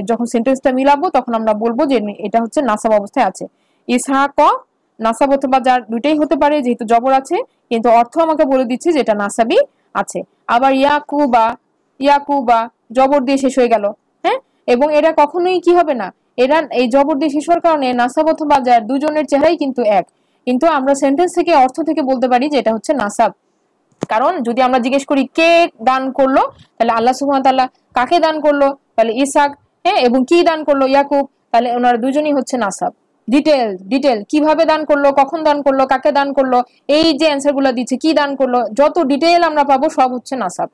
[SPEAKER 1] যখন সেন্টেন্সটা মিলাবো তখন আমরা বলবো যে এটা হচ্ছে নাসাব অবস্থায় আছে। ইসহাক নাসাব অথবা জার দুইটাই হতে পারে, যেহেতু জবর আছে, কিন্তু অর্থ আমাকে বলে দিচ্ছে যে এটা নাসাবই আছে। আবার ইয়াকুবা, ইয়াকুবা জবর দিয়ে শেষ হয়ে গেল। হ্যাঁ, এবং এরা কখনোই কি হবে না, এরা এই জবর দিয়ে শেষ হওয়ার কারণে নাসাব অথবা জার দুজনের চেহারাই কিন্তু এক, কিন্তু আমরা সেন্টেন্স থেকে অর্থ থেকে বলতে পারি যে এটা হচ্ছে নাসাব। কারণ যদি আমরা জিজ্ঞেস করি কে দান করলো, তাহলে আল্লাহ সুবহানাহু ওয়া তাআলা। কাকে দান করলো? তাহলে ইসহাক। হ্যাঁ, এবং কি দান করলো? ইয়াকুব। তাহলে ওনারা দুজনই হচ্ছে নাসাব। ডিটেল কিভাবে দান করলো, কখন দান করলো, কাকে দান করলো, এই যে অ্যান্সার গুলো দিচ্ছে, কি দান করলো, যত ডিটেল আমরা পাবো সব হচ্ছে নাসাব।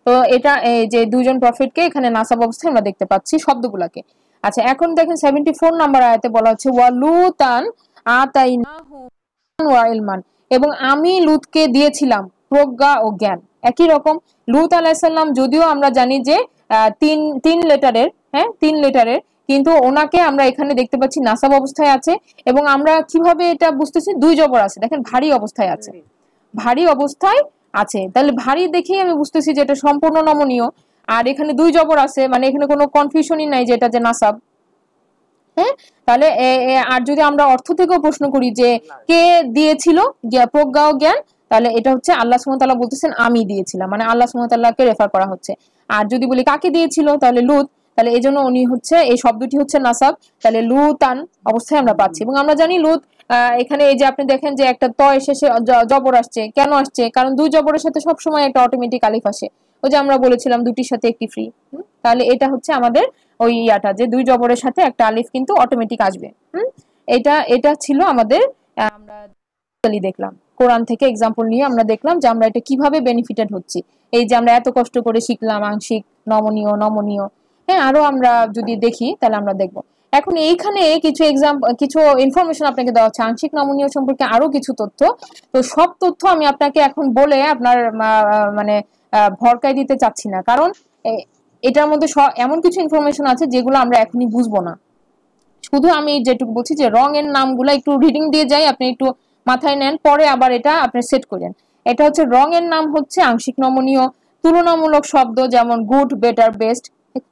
[SPEAKER 1] তো এটা এই যে দুইজন প্রফেটকে এখানে নাসাব অবস্থায় আমরা দেখতে পাচ্ছি শব্দগুলোকে। আচ্ছা, এখন দেখেন 74 নাম্বার আয়াতে বলা হচ্ছে ওয়ালুতান আতাইনাহু ওয়া ইলমান, এবং আমি লুতকে দিয়েছিলাম প্রজ্ঞা ও জ্ঞান। একই রকম লুত আলাইহিস সালাম, যদিও আমরা জানি যে তিন লেটারের, হ্যাঁ 3 লেটারের, কিন্তু ওনাকে আমরা এখানে দেখতে পাচ্ছি নাসাব অবস্থায় আছে। এবং আমরা কিভাবে এটা বুঝতেছি? 2 জবর আছে, দেখেন ভারী অবস্থায় আছে, ভারী অবস্থায় আছে। তাহলে ভারী দেখেই আমি বুঝতেছি যে এটা সম্পূর্ণ নমনীয়। আর এখানে 2 জবর আছে, মানে এখানে কোনো কনফিউশনই নাই যে এটা যে নাসাব। হ্যাঁ, তাহলে আর যদি আমরা অর্থ থেকেও প্রশ্ন করি যে কে দিয়েছিল প্রজ্ঞা ও জ্ঞান, তাহলে এটা হচ্ছে আল্লাহ সুবহানাহু ওয়া তাআলা বলতেছেন আমি দিয়েছিলাম, মানে আল্লাহ সুবহানাহু ওয়া তাআলাকে রেফার করা হচ্ছে। আর যদি বলি কাকে দিয়েছিল, তাহলে লুত, তাহলে এই জন্য উনি হচ্ছে, এই শব্দটি হচ্ছে নাসাব। তাহলে লুতান অবস্থায় আমরা পাচ্ছি। এবং আমরা জানি লুত, এখানে এই যে আপনি দেখেন যে একটা ত শেষে জবর আসছে, কেন আসছে? কারণ 2 জবরের সাথে সবসময় একটা অটোমেটিক আলিফ আসে, ওই যে আমরা বলেছিলাম দুটির সাথে একটি ফ্রি। তাহলে এটা হচ্ছে আমাদের ওই ইয়াটা, যে 2 জবরের সাথে একটা আলিফ কিন্তু অটোমেটিক আসবে। এটা ছিল আমাদের, আমরা দেখলাম কোরআন থেকে এক্সাম্পল নিয়ে আমরা দেখলাম যে আমরা এটা কিভাবে বেনিফিটেড হচ্ছি। এই যে আমরা এত কষ্ট করে শিখলাম আংশিক, নমনীয়। হ্যাঁ, আরো আমরা যদি দেখি তাহলে আমরা দেখবো। এখন এইখানে কিছু ইনফরমেশন আপনাকে দেওয়া হচ্ছে আংশিক নমনীয় সম্পর্কে, আরো কিছু তথ্য। তো সব তথ্য আমি আপনাকে এখন বলে আপনার মানে ভরকাই দিতে চাচ্ছি না, কারণ এটার মধ্যে এমন কিছু ইনফরমেশন আছে যেগুলো আমরা এখনই বুঝবো না। শুধু আমি যেটুকু বলছি যে রং এর নামগুলো একটু রিডিং দিয়ে যাই, আপনি একটু মাথায় নেন, পরে আবার এটা আপনি সেট করেন। এটা হচ্ছে রং এর নাম হচ্ছে আংশিক নমনীয়। তুলনামূলক শব্দ যেমন গুড, বেটার, বেস্ট,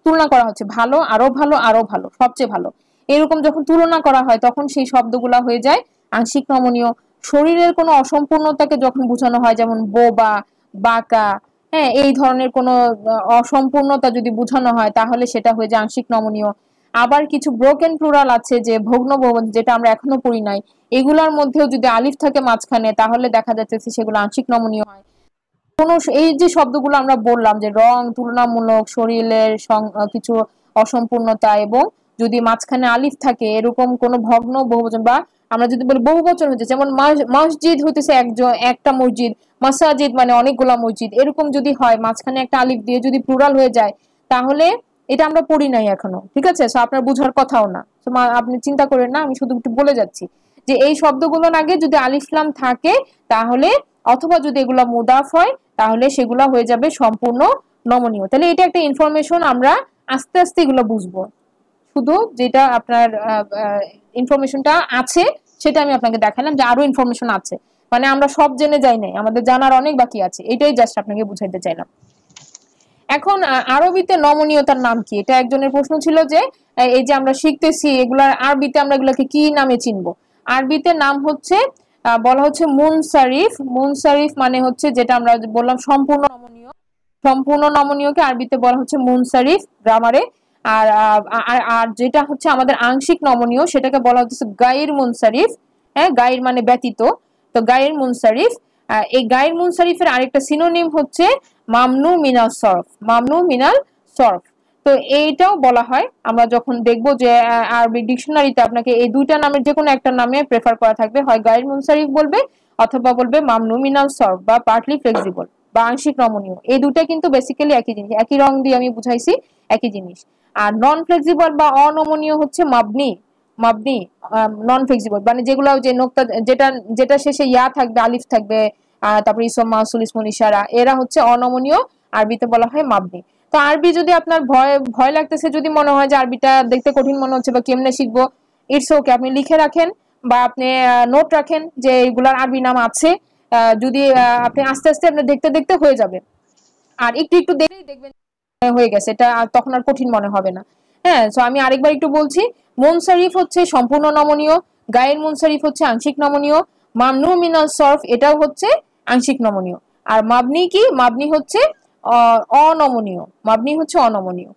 [SPEAKER 1] তুলনা করা হচ্ছে, ভালো, আরো ভালো, আরো ভালো, সবচেয়ে ভালো, এরকম যখন তুলনা করা হয় তখন সেই শব্দগুলা হয়ে যায় আংশিক নমনীয়। শরীরের কোনো অসম্পূর্ণতাকে যখন বোঝানো হয়, যেমন বোবা, বাঁকা, হ্যাঁ এই ধরনের কোনো অসম্পূর্ণতা যদি বোঝানো হয় তাহলে সেটা হয়ে যায় আংশিক নমনীয়। আবার কিছু ব্রোকেন প্লুরাল আছে, যে ভগ্ন বহুবচন, যেটা আমরা এখনো পড়ি নাই, এগুলোর মধ্যেও যদি আলিফ থাকে মাঝখানে তাহলে দেখা যাচ্ছে সেগুলো আংশিক নমনীয় হয়। এই যে শব্দগুলো আমরা বললাম যে রং, তুলনামূলক, শরীরের কিছু অসম্পূর্ণতা, এবং যদি মাঝখানে আলিফ থাকে, এরকম কোন ভগ্ন বহুবচন, বা আমরা যদি বলি বহুবচন হচ্ছে, যেমন মসজিদ হইতেছে একটা মসজিদ, মাসাজিদ মানে অনেকগুলা মসজিদ, এরকম যদি হয় মাঝখানে একটা আলিফ দিয়ে যদি প্লুরাল হয়ে যায়, তাহলে এটা আমরা পড়ি নাই এখনো, ঠিক আছে? সো আপনার বুঝার কথাও না, আপনি চিন্তা করেন না, আমি শুধু একটু বলে যাচ্ছি যে এই শব্দগুলোর আগে যদি আলিফ লাম থাকে তাহলে, অথবা যদি এগুলো মুদাফ হয় তাহলে সেগুলো হয়ে যাবে সম্পূর্ণ নমনীয়। তাহলে এটা একটা ইনফরমেশন, আমরা আস্তে আস্তে এগুলো বুঝবো। শুধু যেটা আপনার ইনফরমেশনটা আছে সেটা আমি আপনাকে দেখালাম, যে আরো ইনফরমেশন আছে, মানে আমরা সব জেনে যাই নাই, আমাদের জানার অনেক বাকি আছে, এটাই জাস্ট আপনাকে বুঝাইতে চাইলাম। এখন আরবিতে নমনীয়তার নাম কি? এটা একজনের প্রশ্ন ছিল যে এই যে আমরা শিখতেছি এগুলার আরবিতে আমরা এগুলাকে কি নামে চিনবো? আরবিতে নাম হচ্ছে, বলা হচ্ছে মুনসারিফ। মুনসারিফ মানে হচ্ছে যেটা আমরা বললাম সম্পূর্ণ নমনীয়, সম্পূর্ণ নমনীয়কে আরবিতে বলা হচ্ছে মুনসারিফ গ্রামারে। আর আর যেটা হচ্ছে আমাদের আংশিক নমনীয় সেটাকে বলা হচ্ছে গাইর মুনসারিফ। হ্যাঁ, গাইর মানে ব্যতীত, তো গাইর মুনসারিফ। এই গাইর মুনসারিফের আরেকটা সিনোনিম হচ্ছে মামনু মিনাল সরফ, মামনু মিনাল সরফ। তো এইটাও বলা হয় আমরা যখন দেখবো যে আরবিক ডিকশনারিতে আপনাকে এই দুইটা নামের যে কোনো একটা নামে প্রেফার করা থাকবে, হয় গায়র মুনসারিফ বলবে অথবা বলবে মামনু মিনাল সরফ বা পার্টলি ফ্লেক্সিবল বা আংশিক নমনীয়। এই দুটা কিন্তু বেসিক্যালি একই জিনিস, একই রং দিয়ে আমি বুঝাইছি, একই জিনিস। আর নন ফ্লেক্সিবল বা অনমনীয় হচ্ছে মাবনি, মাবনি নন ফ্লেক্সিবল মানে যেগুলো যে নোক্তা যেটা যেটা শেষে ইয়া থাকবে, আলিফ থাকবে, তারপরে ইসম মাউসুল ইসমুল ইশারা, এরা হচ্ছে অনমনীয়, আরবিতে বলা হয় মাবনি। তো আরবি যদি আপনার ভয় ভয় লাগতেছে, যদি মনে হয় যে আরবিটা দেখতে কঠিন মনে হচ্ছে বা কেমনে শিখবো, ইটস ওকে, আপনি লিখে রাখেন বা আপনি নোট রাখেন যে এগুলার আরবি নাম আছে। যদি আপনি আস্তে আস্তে আপনি দেখতে দেখতে হয়ে যাবে, আর একটু একটু দেখলেই দেখবেন হয়ে গেছে, এটা তখন আর কঠিন মনে হবে না। হ্যাঁ, তো আমি আরেকবার একটু বলছি, মুনসারিফ হচ্ছে সম্পূর্ণ নমনীয়, গায়ের মুনসারিফ হচ্ছে আংশিক নমনীয়, মামনু মিনাল সরফ এটাও হচ্ছে আংশিক নমনীয়, আর মাবনি কি, মাবনি হচ্ছে অনমনীয়, মাবনি হচ্ছে অনমনীয়।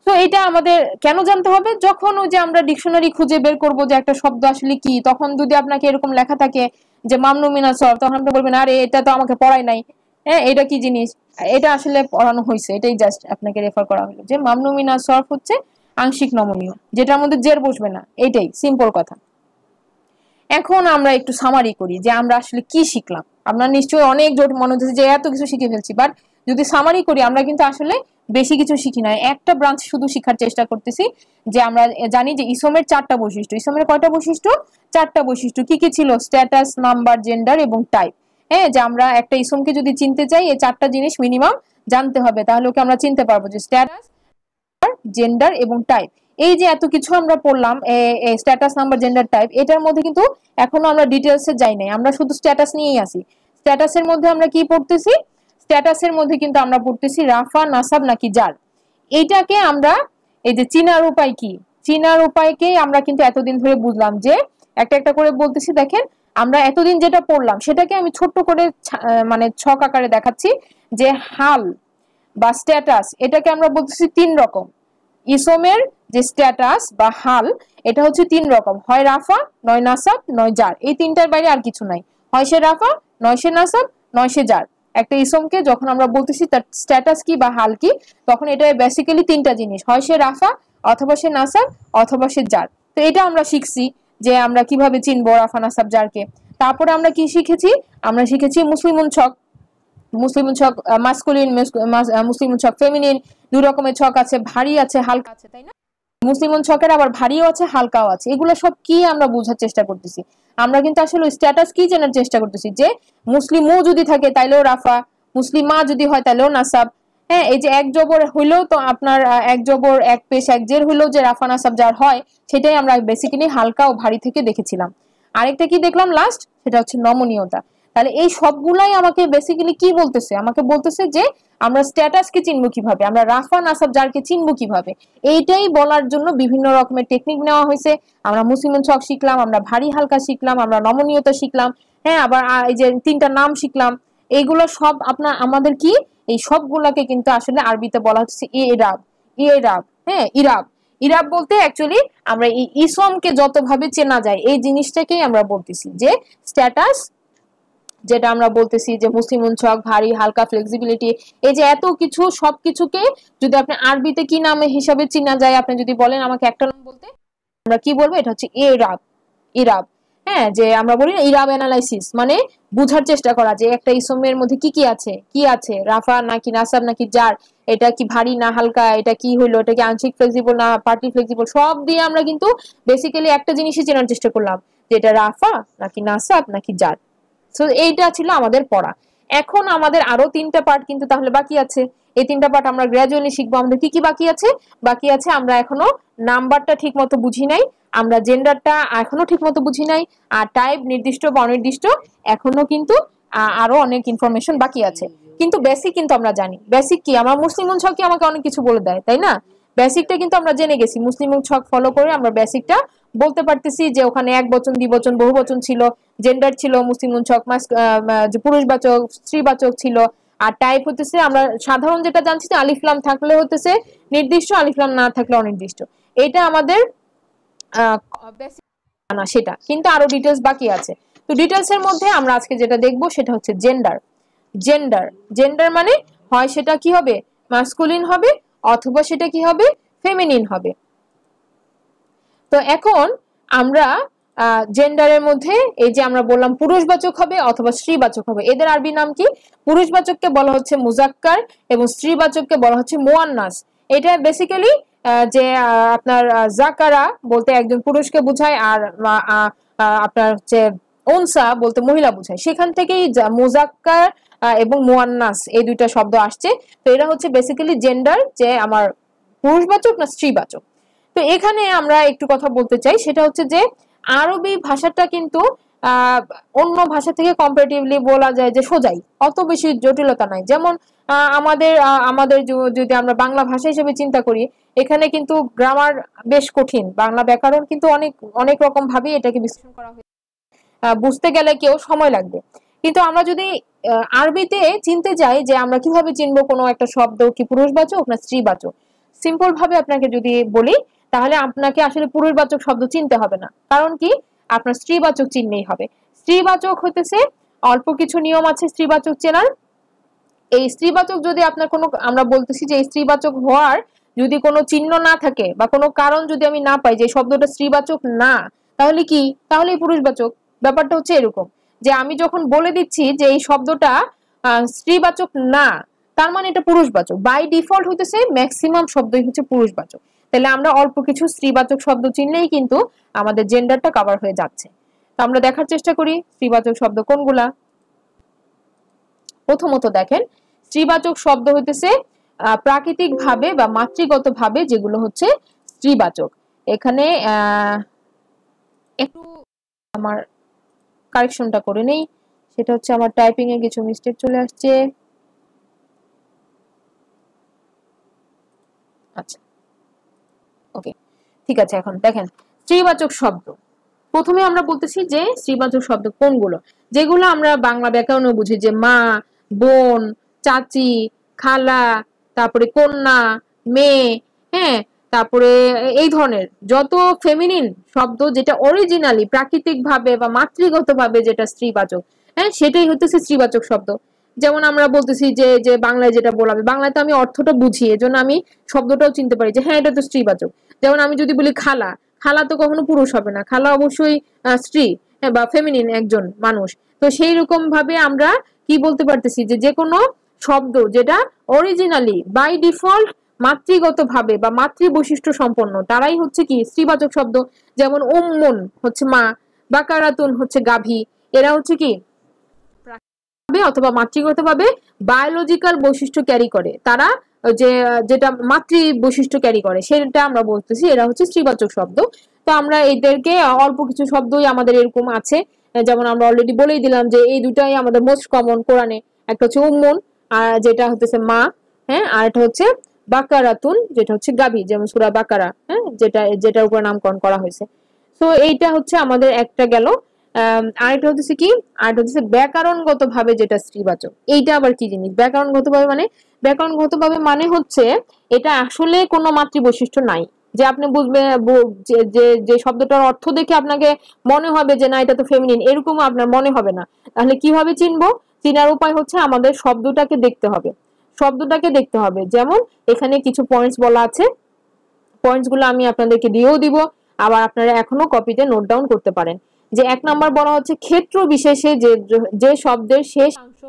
[SPEAKER 1] তো এটা আমাদের কেন জানতে হবে, যখন ওই যে আমরা ডিকশনারি খুঁজে বের করব যে একটা শব্দ আসলে কি, তখন যদি আপনাকে এরকম লেখা থাকে যে মামনু মিনাল সরফ, তখন আপনি বলবেন আরে এটা তো আমাকে পড়ায় নাই, হ্যাঁ এটা কি জিনিস, এটা আসলে পড়ানো হয়েছে, এটাই জাস্ট আপনাকে রেফার করা হলো যে মামনু মিনাল সরফ হচ্ছে আংশিক নমনীয়, যেটার মধ্যে জের বসবে না, এটাই সিম্পল কথা। এখন আমরা একটু সামারি করি যে আমরা আসলে কি শিখলাম। আমরা নিশ্চয়ই অনেক জোট মনে হচ্ছে যে এত কিছু শিখে ফেলছি, বাট যদি সামারি করি আমরা কিন্তু আসলে বেশি কিছু শিখি না, একটা ব্রাঞ্চ শুধু শিখার চেষ্টা করতেছি। যে আমরা জানি যে ইসমের 4টা বৈশিষ্ট্য, ইসমের কয়টা বৈশিষ্ট্য, 4টা বৈশিষ্ট্য, কি কি ছিল, স্ট্যাটাস, নাম্বার, জেন্ডার এবং টাইপ। হ্যাঁ, যে আমরা একটা ইসমকে যদি চিনতে চাই এই 4টা জিনিস মিনিমাম জানতে হবে, তাহলে ওকে আমরা চিনতে পারবো যে স্ট্যাটাস, জেন্ডার এবং টাইপ। এই যে এত কিছু আমরা পড়লাম, স্ট্যাটাস, নাম্বার, জেন্ডার, টাইপ, এটার মধ্যে কিন্তু এখনো আমরা ডিটেলসে যাই নাই, আমরা শুধু স্ট্যাটাস নিয়েই আসি। স্ট্যাটাসের মধ্যে আমরা কি পড়তেছি, স্ট্যাটাসের মধ্যে কিন্তু আমরা পড়তেছি রাফা, নাসাব নাকি জার। এইটাকে আমরা এই যে চিনার উপায় কি, চিনার উপায়কে আমরা কিন্তু এতদিন ধরে বুঝলাম যে একটা একটা করে বলতেছি। দেখেন আমরা এতদিন যেটা পড়লাম সেটাকে আমি ছোট্ট করে মানে ছক আকারে দেখাচ্ছি যে হাল বা স্ট্যাটাস, এটাকে আমরা বলতেছি 3 রকম। ইসমের যে স্ট্যাটাস বা হাল এটা হচ্ছে 3 রকম, হয় রাফা, নয় নাসাব, নয় জার, এই 3টার বাইরে আর কিছু নাই। হয় সে রাফা, নয় সে নাসাব, নয় সে জার। একটা ইসমকে যখন আমরা বলতেছি তার স্ট্যাটাস কি বা হাল কি, তখন এটা বেসিক্যালি 3টা জিনিস, হয় সে রাফা, অথবা সে নাসাব, অথবা সে জার। তো এটা আমরা শিখছি যে আমরা কিভাবে চিনবো রাফা, নাসাব, জারকে। তারপরে আমরা কি শিখেছি, আমরা শিখেছি মুসলিমুন ছক। মুসলিমুন ছক মাসকুলিন, মুসলিমুন ছক ফেমিনিন, 2 রকমের ছক আছে, ভারী আছে, হালকা আছে, তাই না? মুসলিমুন ছকের আবার ভারীও আছে, হালকাও আছে। এগুলো সব কি আমরা বোঝার চেষ্টা করতেছি। আমরা কিন্তু আসলে স্ট্যাটাস কি জানার চেষ্টা করতেছি, যে মুসলিমও যদি থাকে তাইলেও রাফা, মুসলিমা যদি হয় তাইলেও নাসাব। হ্যাঁ, এই যে এক জবর হইলেও তো আপনার এক জবর এক পেশ এক জের হইলেও যে রাফা নাসাব যার হয়, সেটাই আমরা বেসিক্যালি হালকা ও ভারী থেকে দেখেছিলাম। আরেকটা কি দেখলাম লাস্ট, সেটা হচ্ছে নমনীয়তা। তাহলে এই সবগুলাই আমাকে বেসিক্যালি কি বলতেছে, আমাকে বলতেছে যে আমরা স্ট্যাটাসকে চিনবো কিভাবে, আমরা রাফা, নাসাব, জারকে চিনবো কিভাবে। এইটাই বলার জন্য বিভিন্ন রকমের টেকনিক নেওয়া হয়েছে। আমরা মুসলিমুন ছক শিখলাম, আমরা ভারী হালকা শিখলাম, আমরা নমনীয়তা শিখলাম, হ্যাঁ, আবার এই যে 3টা নাম শিখলাম। এইগুলো সব আপনার আমাদের কি, এই সবগুলাকে কিন্তু আসলে আরবিতে বলা হচ্ছে ইরাব, ইরাব। হ্যাঁ, ইরাব, ইরাব বলতে অ্যাকচুয়ালি আমরা এই ইসমকে যতভাবে চেনা যায় এই জিনিসটাকেই আমরা বলতেছি যে স্ট্যাটাস, যেটা আমরা বলতেছি যে মুসলিমুন ছক, ভারী, হালকা, ফ্লেক্সিবিলিটি, এই যে এত কিছু সবকিছুকে যদি আপনি আরবিতে কি নামে হিসাবে চিনা যায়, আপনি যদি বলেন আমাকে একটা নাম বলতে, আমরা কি বলবো, এটা হচ্ছে ইরাব, ইরাব। হ্যাঁ, যে আমরা বলি ইরাব অ্যানালাইসিস, মানে বুঝার চেষ্টা করা যে একটা ইসমের মধ্যে কি কি আছে, কি আছে, রাফা নাকি নাসাব নাকি জার, এটা কি ভারী না হালকা, এটা কি হইলো, এটা কি আংশিক ফ্লেক্সিবল না পার্টি ফ্লেক্সিবল, সব দিয়ে আমরা কিন্তু বেসিক্যালি একটা জিনিসই চেনার চেষ্টা করলাম যে এটা রাফা নাকি নাসাব নাকি জার। সো এইটা ছিল আমাদের পড়া। এখন আমাদের আরো 3টা পার্ট কিন্তু তাহলে বাকি আছে। এই 3টা পার্ট আমরা গ্র্যাজুয়ালি শিখবো। আমাদের কি কি বাকি আছে, বাকি আছে আমরা এখনো নাম্বারটা ঠিক মতো বুঝি নাই, আমরা জেন্ডারটা এখনো ঠিক মতো বুঝি নাই, আর টাইপ, নির্দিষ্ট বা অনির্দিষ্ট, এখনো কিন্তু আরো অনেক ইনফরমেশন বাকি আছে। কিন্তু বেসিক কিন্তু আমরা জানি। বেসিক কি, আমার মুসলিমুন ছক কি আমাকে অনেক কিছু বলে দেয়, তাই না? বেসিকটা কিন্তু আমরা জেনে গেছি, মুসলিমুন ছক ফলো করে আমরা বেসিকটা বলতে পারতেছি যে ওখানে এক বচন, দ্বিবচন, বহুবচন ছিল, জেন্ডার ছিল, মুসলিমুন ছক যে পুরুষবাচক, স্ত্রীবাচক ছিল। আর টাইপ হতেছে আমরা সাধারণ যেটা জানছি যে আলিফলাম থাকলে হতেছে নির্দিষ্ট, আলিফলাম না থাকলে অনির্দিষ্ট। এটা আমাদের না, সেটা কিন্তু আরো ডিটেলস বাকি আছে। তো ডিটেলস এর মধ্যে আমরা আজকে যেটা দেখবো সেটা হচ্ছে জেন্ডার। জেন্ডার, জেন্ডার মানে হয় সেটা কি হবে, মাস্কুলিন হবে অথবা সেটা কি হবে, ফেমিনিন হবে। তো এখন আমরা জেন্ডারের মধ্যে এই যে আমরা বললাম পুরুষবাচক হবে অথবা স্ত্রীবাচক হবে, এদের আরবি নাম কি? পুরুষবাচককে বলা হচ্ছে মুজাক্কার এবং স্ত্রীবাচককে বলা হচ্ছে মুয়ান্নাস। এটা বেসিক্যালি যে আপনার জাকারা বলতে একজন পুরুষকে বোঝায়, আর আপনার হচ্ছে উনসা বলতে মহিলা বোঝায়, সেখান থেকেই মুজাক্কার এবং মুয়ান্নাস এই দুইটা শব্দ আসছে। তো এরা হচ্ছে বেসিক্যালি জেন্ডার, যে আমার পুরুষবাচক না স্ত্রীবাচক। তো এখানে আমরা একটু কথা বলতে চাই, সেটা হচ্ছে যে আরবি ভাষাটা কিন্তু অন্য ভাষা থেকে কম্পারেটিভলি বলা যায় যে সোজাই, অত বেশি জটিলতা নাই। যেমন আমাদের যদি আমরা বাংলা ভাষা হিসেবে চিন্তা করি, এখানে কিন্তু গ্রামার বেশ কঠিন, বাংলা ব্যাকরণ কিন্তু অনেক অনেক রকম ভাবে এটাকে বিশ্লেষণ করা হয়েছে, বুঝতে গেলে কেউ সময় লাগবে। কিন্তু আমরা যদি আরবিতে চিনতে যাই যে আমরা কিভাবে চিনবো কোনো একটা শব্দ কি পুরুষবাচক না স্ত্রীবাচক, সিম্পল ভাবে আপনাকে যদি বলি, তাহলে আপনাকে আসলে পুরুষবাচক শব্দ চিনতে হবে না। কারণ কি, আপনার স্ত্রীবাচক চিনলেই হবে। স্ত্রীবাচক হইতেছে অল্প কিছু নিয়ম আছে স্ত্রীবাচক চেনার। এই স্ত্রীবাচক যদি আপনার কোনো, আমরা বলতেছি যে স্ত্রীবাচক হওয়ার যদি কোনো চিহ্ন না থাকে বা কোনো কারণ যদি আমি না পাই যে শব্দটা স্ত্রীবাচক না, তাহলে কি, তাহলে পুরুষবাচক। ব্যাপারটা হচ্ছে এরকম যে আমি যখন বলে দিচ্ছি যে এই শব্দটা স্ত্রীবাচক না, তার মানে এটা পুরুষবাচক। বাই ডিফল্ট হইতেছে ম্যাক্সিমাম শব্দই হচ্ছে পুরুষবাচক। তাহলে আমরা অল্প কিছু স্ত্রীবাচক শব্দ চিনলেই কিন্তু আমাদের জেন্ডারটা কভার হয়ে যাচ্ছে। তো আমরা দেখার চেষ্টা করি স্ত্রীবাচক শব্দ কোনগুলা। প্রথমত দেখেন, স্ত্রীবাচক শব্দ হইতেছে প্রাকৃতিক ভাবে বা মাতৃগত ভাবে যেগুলো হচ্ছে স্ত্রীবাচক। এখানে একটু আমার কারেকশনটা করে নেই, সেটা হচ্ছে আমার টাইপিং এ কিছু মিস্টেক চলে আসছে। আচ্ছা, ওকে, ঠিক আছে। এখন দেখেন স্ত্রীবাচক শব্দ, প্রথমে আমরা বলতেছি যে স্ত্রীবাচক শব্দ কোনগুলো, যেগুলো আমরা বাংলা ব্যাকরণে বুঝি, যে মা, বোন, চাচি, খালা, তারপরে কন্যা, মেয়ে, হ্যাঁ, তারপরে এই ধরনের যত ফেমিনিন শব্দ যেটা অরিজিনালি প্রাকৃতিক ভাবে বা মাতৃগত ভাবে যেটা স্ত্রীবাচক, হ্যাঁ, সেটাই হচ্ছে স্ত্রীবাচক শব্দ। যেমন আমরা বলতেছি যে যে বাংলায় যেটা বলাবে, বাংলায় তো আমি অর্থটা বুঝি, এজন্য আমি শব্দটাও চিনতে পারি যে হ্যাঁ এটা তো স্ত্রীবাচক। যেমন আমি যদি বলি খালা, খালা তো কখনো পুরুষ হবে না, খালা অবশ্যই স্ত্রী বা ফেমিনিন একজন মানুষ। তো সেই রকম ভাবে আমরা কি বলতে পারতেছি যে যে কোনো শব্দ যেটা অরিজিনালি বাই ডিফল্ট মাতৃগত ভাবে বা মাতৃ বৈশিষ্ট্য সম্পন্ন, তারাই হচ্ছে কি স্ত্রীবাচক শব্দ। যেমন উম্মুন হচ্ছে মা, বাকারাতুন হচ্ছে গাভী, এরা হচ্ছে কি অথবা মাতৃগত ভাবে বায়োলজিক্যাল বৈশিষ্ট্য ক্যারি করে, তারা যে যেটা মাতৃ বৈশিষ্ট্য ক্যারি করে সেটা আমরা বলতেছি এরা হচ্ছে স্ত্রীবাচক শব্দ। তো আমরা এদেরকে অল্প কিছু শব্দই আমাদের এরকম আছে, যেমন আমরা অলরেডি বলেই দিলাম যে এই দুটাই আমাদের মোস্ট কমন কোরআনে, একটা হচ্ছে উম্মুন আর যেটা হচ্ছে মা, হ্যাঁ, আর এটা হচ্ছে বাকারাতুন যেটা হচ্ছে গাভী, যেমন সূরা বাকারা, হ্যাঁ, যেটার উপর নামকরণ করা হয়েছে। তো এইটা হচ্ছে আমাদের একটা গেল। আরেকটা হচ্ছে কি, আরেকটা হচ্ছে ব্যাকরণগত ভাবে যেটা স্ত্রীবাচক। এইটা আবার কি জিনিস ব্যাকরণগত ভাবে? মানে ব্যাকরণগত ভাবে মানে হচ্ছে এটা আসলে কোনো মাতৃ বৈশিষ্ট্য নাই, যে আপনি বুঝবে যে শব্দটার অর্থ দেখে আপনাকে মনে হবে যে না এটা তো ফেমিনিন, এরকম আপনার মনে হবে না। তাহলে কিভাবে চিনবো? চিনার উপায় হচ্ছে আমাদের শব্দটাকে দেখতে হবে, শব্দটাকে দেখতে হবে। যেমন এখানে কিছু পয়েন্টস বলা আছে, পয়েন্টস গুলো আমি আপনাদেরকে দিয়েও দিব, আবার আপনারা এখনো কপিতে নোট ডাউন করতে পারেন। যে 1 নাম্বার বলা হচ্ছে ক্ষেত্র বিশেষে যে শব্দের শেষ অংশ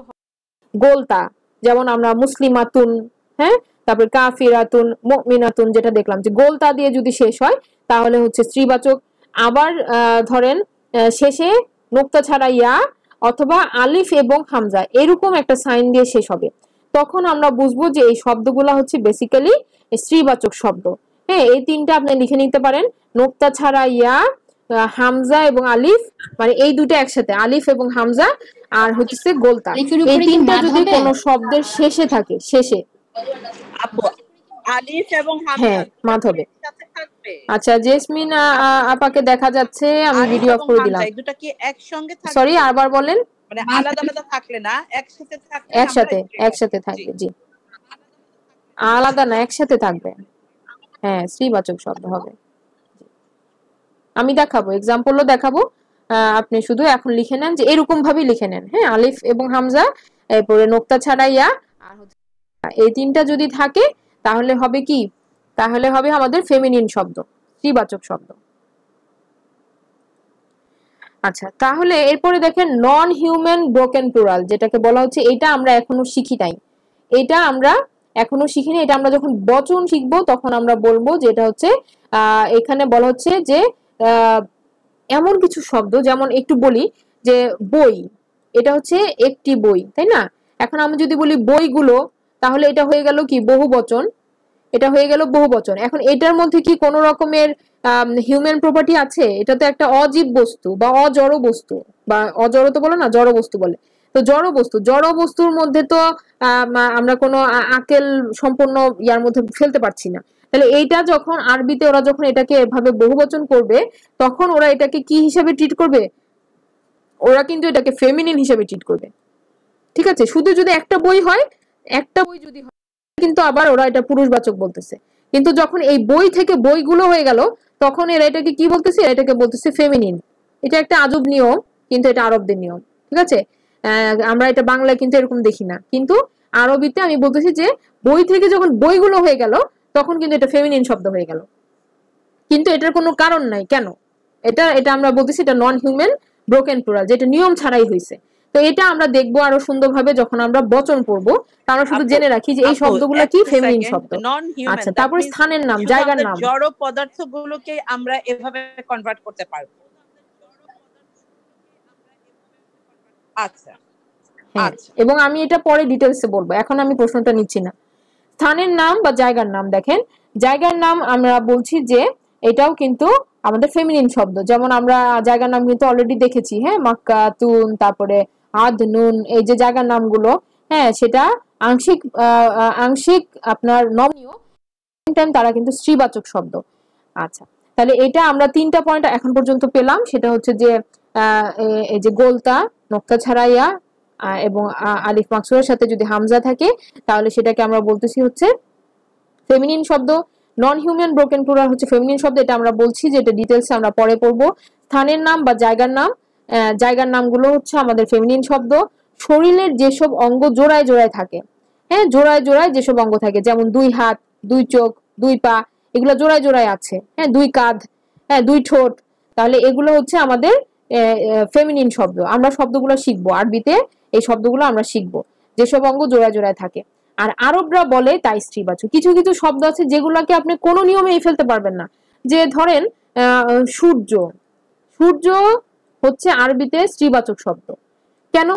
[SPEAKER 1] গোলতা, যেমন আমরা মুসলিমাতুন, হ্যাঁ, তারপর কাফিরাতুন, মুমিনাতুন, যেটা দেখলাম যে গোলতা দিয়ে যদি শেষ হয় তাহলে হচ্ছে স্ত্রীবাচক। আবার ধরেন শেষে নোক্তা ছাড়া ইয়া অথবা আলিফ এবং হামজা এরকম একটা সাইন দিয়ে শেষ হবে, তখন আমরা বুঝবো যে এই শব্দগুলা হচ্ছে বেসিক্যালি স্ত্রীবাচক শব্দ। হ্যাঁ, এই তিনটা আপনি লিখে নিতে পারেন, নোক্তা ছাড়া ইয়া, হামজা এবং আলিফ, মানে এই দুটো একসাথে আলিফ এবং হামজা, আর হচ্ছে গোলতা। এই তিনটা যদি কোনো শব্দের শেষে থাকে, শেষে
[SPEAKER 3] আলিফ এবং হামজা,
[SPEAKER 1] হ্যাঁ, মাদ হবে। আচ্ছা, জেসমিন আপাকে দেখা যাচ্ছে, আমি ভিডিও অফ করে দিলাম।
[SPEAKER 3] এই দুটো কি একসঙ্গে থাকবে?
[SPEAKER 1] সরি, আবার বলেন।
[SPEAKER 3] মানে আলাদা আলাদা থাকলে না, একসাথে থাকলে?
[SPEAKER 1] একসাথে থাকবে, জি, আলাদা না, একসাথে থাকবে, হ্যাঁ, স্ত্রীবাচক শব্দ হবে। আমি দেখাবো, এক্সাম্পলও দেখাবো, আপনি শুধু এখন লিখে নেন যে এরকম ভাবে লিখে নেন, হ্যাঁ, আলিফ এবং হামজা, এরপরে নোক্তা ছাড়া ইয়া, আর এই তিনটা যদি থাকে তাহলে হবে কি, তাহলে হবে আমাদের ফেমিনিন শব্দ, স্ত্রীবাচক শব্দ। আচ্ছা, তাহলে এরপরে দেখেন নন হিউম্যান ব্রোকেন প্লুরাল, যেটাকে বলা হচ্ছে, এটা আমরা এখনো শিখি নাই, এটা আমরা এখনো শিখিনি। এটা আমরা যখন বচন শিখবো তখন আমরা বলবো যে এটা হচ্ছে এখানে বলা হচ্ছে যে এমন কিছু শব্দ, যেমন একটু বলি যে বই, এটা হচ্ছে একটি বই, তাই না? এখন আমি যদি বলি বইগুলো, তাহলে এটা হয়ে গেল কি বহু বচন, এটা হয়ে গেল বহু বচন। এখন এটার মধ্যে কি কোনো রকমের হিউম্যান প্রপার্টি আছে? এটা তো একটা অজীব বস্তু বা অজড় বস্তু, বা অজড় তো বলে না, জড় বস্তু বলে। তো জড় বস্তু, জড় বস্তুর মধ্যে তো আমরা কোনো আকেল সম্পন্ন ইয়ার মধ্যে ফেলতে পারছি না। তাহলে এইটা যখন আরবিতে ওরা যখন এটাকে এভাবে বহুবচন করবে, তখন ওরা এটাকে কি হিসাবে ট্রিট করবে? ওরা কিন্তু এটাকে ফেমিনিন হিসাবে ট্রিট করবে, ঠিক আছে? শুধু যদি একটা বই হয়, একটা বই যদি হয়, কিন্তু আবার ওরা এটা পুরুষবাচক বলতেছে। কিন্তু যখন এই বই থেকে বইগুলো হয়ে গেল, তখন এরা এটাকে কি বলতেছে? এটাকে বলতেছে ফেমিনিন। এটা একটা আজব নিয়ম, কিন্তু এটা আরবদের নিয়ম, ঠিক আছে? আমরা এটা বাংলায় কিন্তু এরকম দেখি না, কিন্তু আরবিতে আমি বলতেছি যে বই থেকে যখন বইগুলো হয়ে গেল, তখন কিন্তু এটা ফেমিনিন শব্দ হয়ে গেল। কিন্তু এটার কোনো কারণ নাই, কেন? এটা এটা আমরা বলতেছি এটা নন হিউম্যান ব্রোকেন প্লুরাল, যেটা নিয়ম ছাড়াই হয়েছে। তো এটা আমরা দেখবো আরো সুন্দরভাবে যখন আমরা বচন পড়বো। আমরা শুধু জেনে রাখি যে এই শব্দগুলো কি ফেমিনিন শব্দ।
[SPEAKER 3] নন হিউম্যান,
[SPEAKER 1] আচ্ছা, তারপরে স্থানের নাম, জায়গার নাম,
[SPEAKER 3] জড় পদার্থগুলোকে আমরা এভাবে কনভার্ট করতে পারবো। আচ্ছা আচ্ছা,
[SPEAKER 1] এবং আমি এটা পরে ডিটেলসে বলবো, এখন আমি প্রশ্নটা নিচ্ছি না। স্থানের নাম বা জায়গার নাম, দেখেন জায়গার নাম আমরা বলছি যে এটাও কিন্তু আমাদের ফেমিনিন শব্দ। যেমন আমরা জায়গার নাম কিন্তু অলরেডি দেখেছি, হ্যাঁ, মক্কা, তুন, তারপরে আদ, নুন, এই যে জায়গার নামগুলো, হ্যাঁ, সেটা আংশিক আংশিক আপনার নমনীয়, টাইম তারা কিন্তু স্ত্রীবাচক শব্দ। আচ্ছা, তাহলে এটা আমরা 3টা পয়েন্ট এখন পর্যন্ত পেলাম। সেটা হচ্ছে যে এই যে গোলতা, নোক্তা ছাড়াইয়া এবং আলিফ মাকসুরের সাথে যদি হামজা থাকে, তাহলে সেটাকে আমরা বলতেছি হচ্ছে ফেমিনিন শব্দ। নন হিউম্যান ব্রোকেন প্লুরাল হচ্ছে ফেমিনিন শব্দ, এটা আমরা বলছি যে এটা ডিটেলসে আমরা পরে পড়বো। স্থানের নাম বা জায়গার নাম, জায়গার নামগুলো হচ্ছে আমাদের ফেমিনিন শব্দ। শরীরের যেসব অঙ্গ জোড়ায় জোড়ায় থাকে, হ্যাঁ, জোড়ায় জোড়ায় যেসব অঙ্গ থাকে, যেমন 2 হাত, 2 চোখ, 2 পা, এগুলো জোড়ায় জোড়ায় আছে, হ্যাঁ, 2 কাঁধ, হ্যাঁ, 2 ঠোঁট, তাহলে এগুলো হচ্ছে আমাদের ফেমিনিন শব্দ। আমরা শব্দগুলো শিখবো আরবিতে, এই শব্দগুলো আমরা শিখবো যেসব অঙ্গ জোড়ায় জোড়ায় থাকে। আর আরবরা বলে তাই স্ত্রীবাচক। কিছু কিছু শব্দ আছে যেগুলোকে আপনি কোনো নিয়মেই ফেলতে পারবেন না। যে ধরেন সূর্য, সূর্য হচ্ছে আরবিতে স্ত্রীবাচক শব্দ। কেন?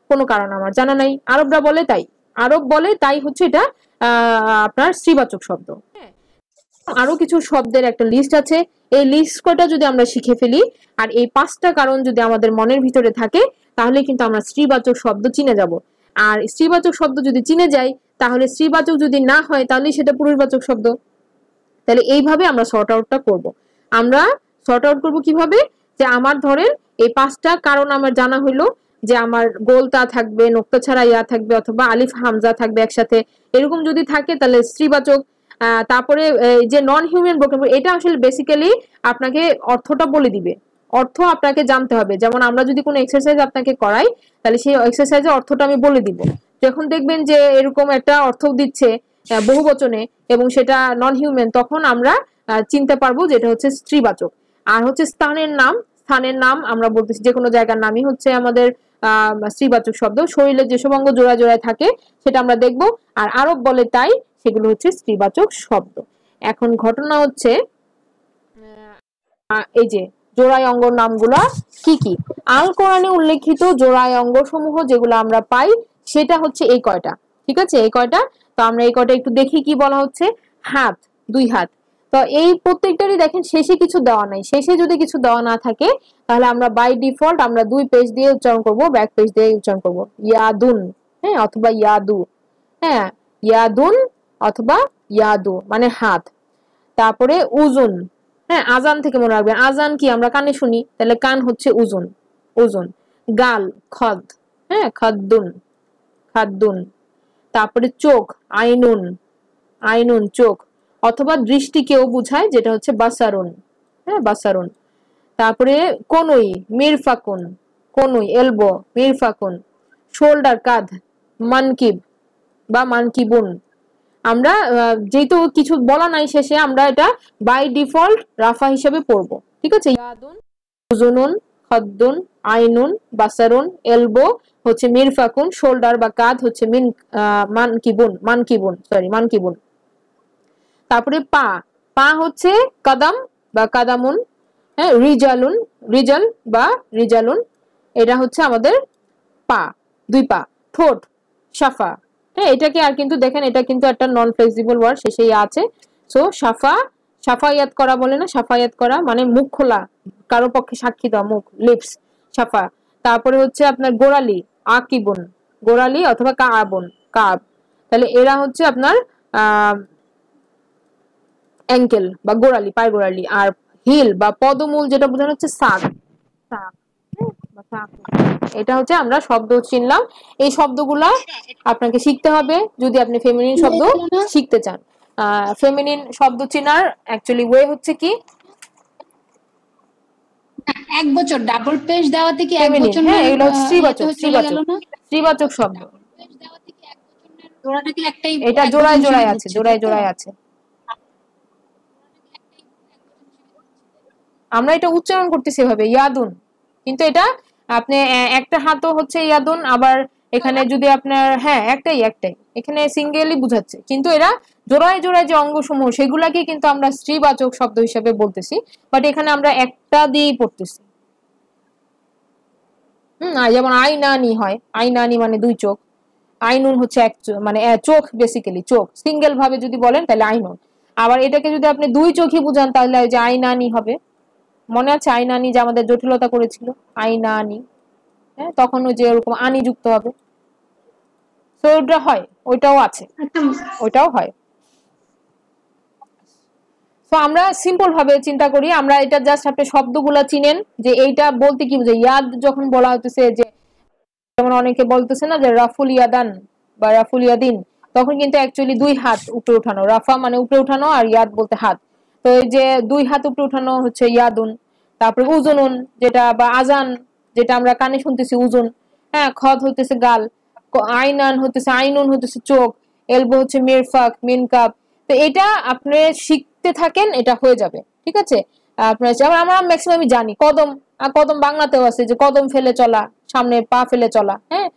[SPEAKER 1] কোনো কারণ আমার জানা নাই, আরবরা বলে তাই, আরব বলে তাই হচ্ছে এটা আপনার স্ত্রীবাচক শব্দ। আরো কিছু শব্দের একটা লিস্ট আছে, এই লিস্ট কটা যদি আমরা শিখে ফেলি আর এই 5টা কারণ যদি আমাদের মনের ভিতরে থাকে, তাহলে কিন্তু আমরা স্ত্রীবাচক শব্দ চিনে যাব। আর স্ত্রীবাচক শব্দ যদি চিনে যাই, তাহলে স্ত্রীবাচক যদি না হয় তাহলে সেটা পুরুষবাচক শব্দ। তাহলে এইভাবে আমরা সর্ট আউটটা করব। আমরা সর্ট আউট করবো কিভাবে? যে আমার ধরেন এই 5টা কারণ আমার জানা হইলো, যে আমার গোলতা থাকবে, নোক্তা ছাড়া ইয়া থাকবে, অথবা আলিফ হামজা থাকবে একসাথে, এরকম যদি থাকে তাহলে স্ত্রীবাচক। তারপরে যে নন হিউম্যান ব্রোকেন, এটা আসলে বেসিক্যালি আপনাকে অর্থটা বলে দিবে, অর্থ আপনাকে জানতে হবে। যেমন আমরা যদি কোনো এক্সারসাইজ আপনাকে করাই, তাহলে সেই এক্সারসাইজের অর্থটা আমি বলে দিব। যখন দেখবেন যে এরকম একটা অর্থ দিচ্ছে বহু বচনে এবং সেটা নন হিউম্যান, তখন আমরা চিনতে পারবো যে এটা হচ্ছে স্ত্রীবাচক। আর হচ্ছে স্থানের নাম, স্থানের নাম আমরা বলতেছি যে কোনো জায়গার নামই হচ্ছে আমাদের স্ত্রীবাচক শব্দ। শরীরের যেসব অঙ্গ জোড়ায় জোড়ায় থাকে সেটা আমরা দেখব। আর আরব বলে তাই সেগুলো হচ্ছে স্ত্রীবাচক শব্দ। এখন ঘটনা হচ্ছে এই যে জোড়ায় অঙ্গ নামগুলো কি কি? আল কোরআনে উল্লেখিত জোড়ায় অঙ্গ সমূহ যেগুলো আমরা পাই সেটা হচ্ছে এই কয়টা, ঠিক আছে? এই কয়টা। তো আমরা এই কয়টা একটু দেখি কি বলা হচ্ছে। হাত, 2 হাত। তো এই প্রত্যেকটারই দেখেন শেষে কিছু দেওয়া নাই। শেষে যদি কিছু দেওয়া না থাকে, তাহলে আমরা বাই ডিফল্ট আমরা 2 পেজ দিয়ে উচ্চারণ করব, ব্যাক পেজ দিয়ে উচ্চারণ করব। ইয়াদুন, হ্যাঁ, অথবা ইয়াদু, হ্যাঁ, ইয়াদুন অথবা ইয়াদু মানে হাত। তারপরে উজুন, হ্যাঁ, আজান থেকে মনে রাখবেন, আজান কি আমরা কানে শুনি, তাহলে কান হচ্ছে উজুন, উজুন। গাল, খদ, হ্যাঁ, খাদ্দুন, খাদ্দুন। তারপরে চোখ, আইনুন, আইনুন চোখ, অথবা দৃষ্টিকেও বুঝায়, যেটা হচ্ছে বাসারুন, হ্যাঁ, বাসারুন। তারপরে কনুই, মিরফাকুন, কনুই এলবো, মিরফাকুন। শোল্ডার, কাঁধ, মানকিব বা মানকিবুন। আমরা যেহেতু কিছু বলা নাই শেষে, আমরা এটা বাই ডিফল্ট রাফা হিসেবে পড়বো, ঠিক আছে। ইয়াদুন, উজুনুন, খাদ্দুন, আইনুন, বাসারুন, এলবো হচ্ছে মিরফাকুন, শোল্ডার বা কাঁধ হচ্ছে মানকিবুন। তারপরে পা, পা হচ্ছে কাদাম বা কাদামুন, হ্যাঁ, রিজাল বা রিজালুন, এটা হচ্ছে আমাদের পা, দুই পা। ঠোঁট, সাফা, হ্যাঁ, এটাকে আর কিন্তু দেখেন এটা কিন্তু একটা নন ফ্লেক্সিবল ওয়ার্ড, শেষেই আছে। সো সাফায়াত করা বলে না, সাফায়াত করা মানে মুখ খোলা, কারো পক্ষে সাক্ষী দেওয়া, মুখ, লিপস, সাফা। তারপরে হচ্ছে আপনার গোড়ালি, আকিবুন, গোড়ালি অথবা কাআবুন, কাব, তাহলে এরা হচ্ছে আপনার অ্যাঙ্কেল বা গোড়ালি, পায়ের গোড়ালি। আর হিল বা পদমূল যেটা বোঝানো হচ্ছে সাক, এটা হচ্ছে আমরা শব্দ চিনলাম। এই শব্দগুলা আপনাকে শিখতে হবে যদি আপনি ফেমিনিন শব্দ শিখতে চান। ফেমিনিন শব্দ চেনার অ্যাকচুয়ালি ওয়ে হচ্ছে কি,
[SPEAKER 4] এক বছর ডাবল পেজ দেওয়াতে কি এক বছর,
[SPEAKER 1] হ্যাঁ, এগুলো হচ্ছে স্ত্রীবাচক শব্দ।
[SPEAKER 4] জোড়াটা কি একটাই,
[SPEAKER 1] এটা জোড়ায় জোড়ায় আছে, জোড়ায় জোড়ায় আছে। আমরা এটা উচ্চারণ করতেছি এভাবে ইয়াদুন, কিন্তু এটা আপনি একটা হাতও হচ্ছে ইয়াদুন, আবার এখানে যদি আপনার, হ্যাঁ, একটাই এখানে সিঙ্গেলি বুঝাচ্ছে, কিন্তু এরা জোড়ায় জোড়ায় যে অঙ্গসমূহ সেগুলাকে কিন্তু আমরা স্ত্রীবাচক শব্দ হিসেবে বলতেছি, বাট এখানে আমরা একটা দিয়েই পড়তেছি। যেমন আইনানি হয়, আইনানি মানে দুই চোখ, আইনুন হচ্ছে এক মানে চোখ, বেসিক্যালি চোখ, সিঙ্গেল ভাবে যদি বলেন তাহলে আইনুন। আবার এটাকে যদি আপনি দুই চোখই বুঝান তাহলে যে আইনানি হবে। মনে আছে আইনানি যে আমাদের জটিলতা করেছিল, আইনানি, হ্যাঁ, তখন ওই যে এরকম আনি যুক্ত হবে, তো ওটা হয়, ওইটাও আছে, ওইটাও হয়। তো আমরা সিম্পল ভাবে চিন্তা করি, আমরা এটা জাস্ট আপনি শব্দগুলা চিনেন যে এইটা বলতে কি বোঝায়। ইয়াদ যখন বলা হতেছে, যে যেমন অনেকে বলতেছে না যে রাফুল ইয়াদান বা রাফুল ইয়াদিন, তখন কিন্তু অ্যাকচুয়ালি দুই হাত উপরে উঠানো, রাফা মানে উপরে উঠানো, আর ইয়াদ বলতে হাত, তো এই যে দুই হাত উপরে উঠানো হচ্ছে ইয়াদুন। তারপরে উজুনুন যেটা, বা আজান যেটা আমরা কানে শুনতেছি উজুন, হ্যাঁ, খদ হইতেছে গাল, আইনুন হইতেছে চোখ, এলবো হচ্ছে মিরফাক, মিনকাপ। তো এটা আপনি শিখতে থাকেন, এটা হয়ে যাবে, ঠিক আছে। আপনার আমরা ম্যাক্সিমাম জানি কদম, কদম বাংলাতেও আছে যে কদম ফেলে চলা, সামনে পা ফেলে চলা, হ্যাঁ,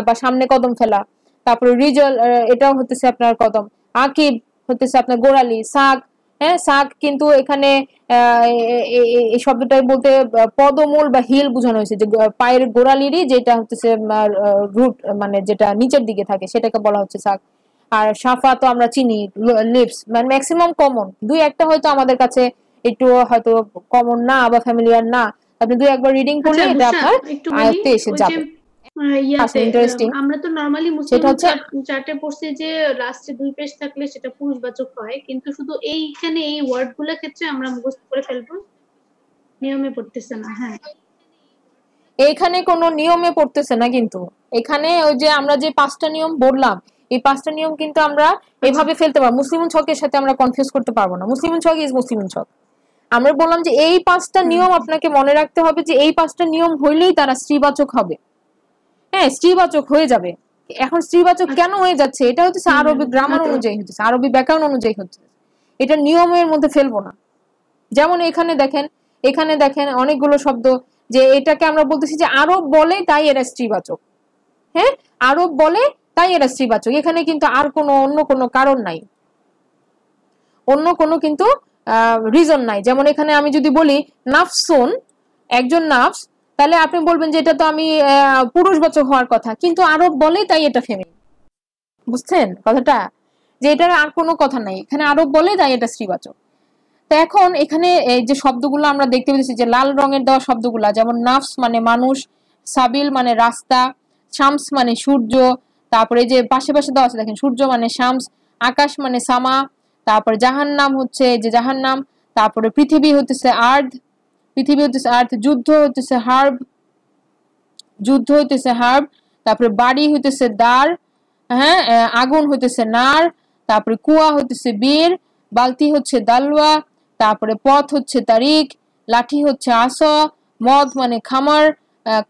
[SPEAKER 1] বা সামনে কদম ফেলা। তারপরে রিজল, এটাও হতেছে আপনার কদম। আকিব হতেছে আপনার গোড়ালি। সাক, হ্যাঁ, সাক কিন্তু এখানে এই শব্দটাই বলতে পদমূল বা হিল বোঝানো হয়েছে, যে পায়ের গোড়ালিরই যেটা হচ্ছে রুট, মানে যেটা নিচের দিকে থাকে সেটাকে বলা হচ্ছে সাক। আর সাফা তো আমরা চিনি, লিপস, মানে ম্যাক্সিমাম কমন, দুই একটা হয়তো আমাদের কাছে একটু হয়তো কমন না বা ফ্যামিলিয়ার না, আপনি দুই একবার রিডিং করলে এটা আপনার আয়ত্তে এসে যাবে।
[SPEAKER 4] আমরা তো নরমালি মুসলিম চার্টে পড়ছি যে লাস্টে দুই পেজ থাকলে সেটা পুরুষবাচক হয়, কিন্তু শুধু এইখানে এই ওয়ার্ডগুলোর ক্ষেত্রে আমরা মুখস্থ করে ফেলবো, নিয়মে পড়তেছে না। হ্যাঁ,
[SPEAKER 1] এইখানে কোনো নিয়মে পড়তেছে না, কিন্তু এখানে ওই যে আমরা যে 5টা নিয়ম বললাম, এই 5টা নিয়ম কিন্তু আমরা এভাবে ফেলতে পারবো, মুসলিম ছকের সাথে আমরা কনফিউজ করতে পারবো না। মুসলিম ছক ইজ মুসলিম ছক। আমরা বললাম যে এই 5টা নিয়ম আপনাকে মনে রাখতে হবে, যে এই 5টা নিয়ম হইলেই তারা স্ত্রীবাচক হবে, হ্যাঁ, স্ত্রীবাচক হয়ে যাবে। এখন স্ত্রীবাচক কেন হয়ে যাচ্ছে, এটা হচ্ছে আরবি গ্রামার অনুযায়ী হচ্ছে, আরবি ব্যাকরণ অনুযায়ী হচ্ছে, এটা নিয়মের মধ্যে ফেলবো না। যেমন এখানে দেখেন অনেকগুলো শব্দ, যে এটাকে আমরা বলতেছি যে আরব বলে তাই এরা স্ত্রীবাচক, হ্যাঁ, আরব বলে তাই এরা স্ত্রীবাচক, এখানে কিন্তু আর অন্য কোনো কারণ নাই, অন্য কোনো কিন্তু রিজন নাই। যেমন এখানে আমি যদি বলি নাফসুন, একজন নাফস, তাহলে আপনি বলবেন যে এটা তো আমি পুরুষবাচক হওয়ার কথা, কিন্তু আরব বলে তাই এটা ফেমিনিন। বুঝছেন কথাটা, যে এটার আর কোনো কথা নাই, এখানে আরব বলে তাই এটা স্ত্রীবাচক। তো এখন এখানে এই যে শব্দগুলো আমরা দেখতে পেয়েছি, যে লাল রঙের দেওয়া শব্দগুলা, যেমন নাফস মানে মানুষ, সাবিল মানে রাস্তা, শামস মানে সূর্য, তারপরে যে পাশে পাশে দেওয়া আছে দেখেন, সূর্য মানে শামস, আকাশ মানে সামা, তারপরে জাহান্নাম হচ্ছে যে জাহান্নাম, তারপরে পৃথিবী হতেছে আর্থ, যুদ্ধ হতেছে হার্ব, তারপরে বাড়ি হইতেছে দার, হ্যাঁ, আগুন হইতেছে নার, তারপরে কুয়া হইতেছে বীর, বালতি হচ্ছে দালওয়া, তারপরে পথ হচ্ছে তারিক, লাঠি হচ্ছে আসা, মদ মানে খামার,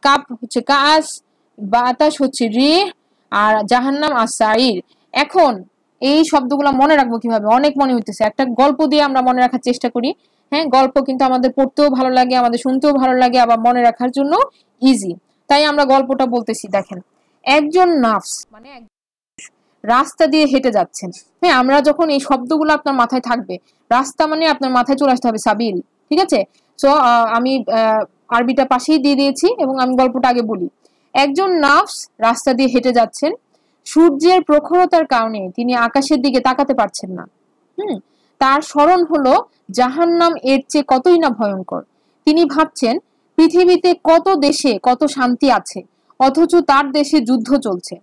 [SPEAKER 1] কাপ হচ্ছে কাস, বাতাস হচ্ছে রিহ, আর জাহান্নাম আসাইর। এখন এই শব্দগুলো মনে রাখবো কিভাবে, অনেক মনে হইতেছে। একটা গল্প দিয়ে আমরা মনে রাখার চেষ্টা করি। হ্যাঁ, গল্প কিন্তু আমাদের পড়তেও ভালো লাগে, আমাদের শুনতেও ভালো লাগে, আবার মনে রাখার জন্য ইজি। তাই আমরা গল্পটা বলতেছি। দেখেন, একজন নাফস মানে রাস্তা দিয়ে হেঁটে যাচ্ছেন। হ্যাঁ, আমরা যখন এই শব্দগুলো আপনার মাথায় থাকবে, রাস্তা মানে আপনার মাথায় চলে আসতে হবে সাবিল। ঠিক আছে, সো আমি আরবিটা পাশেই দিয়ে দিয়েছি এবং আমি গল্পটা আগে বলি। একজন নাফস রাস্তা দিয়ে হেঁটে যাচ্ছেন, সূর্যের প্রখরতার কারণে তিনি আকাশের দিকে তাকাতে পারছেন না। তার স্মরণ হলো জাহান্নাম এর চেয়ে কতই না ভয়ঙ্কর। তিনি ভাবছেন পৃথিবীতে কত দেশে কত শান্তি আছে, অথচ তার দেশে যুদ্ধ চলছে।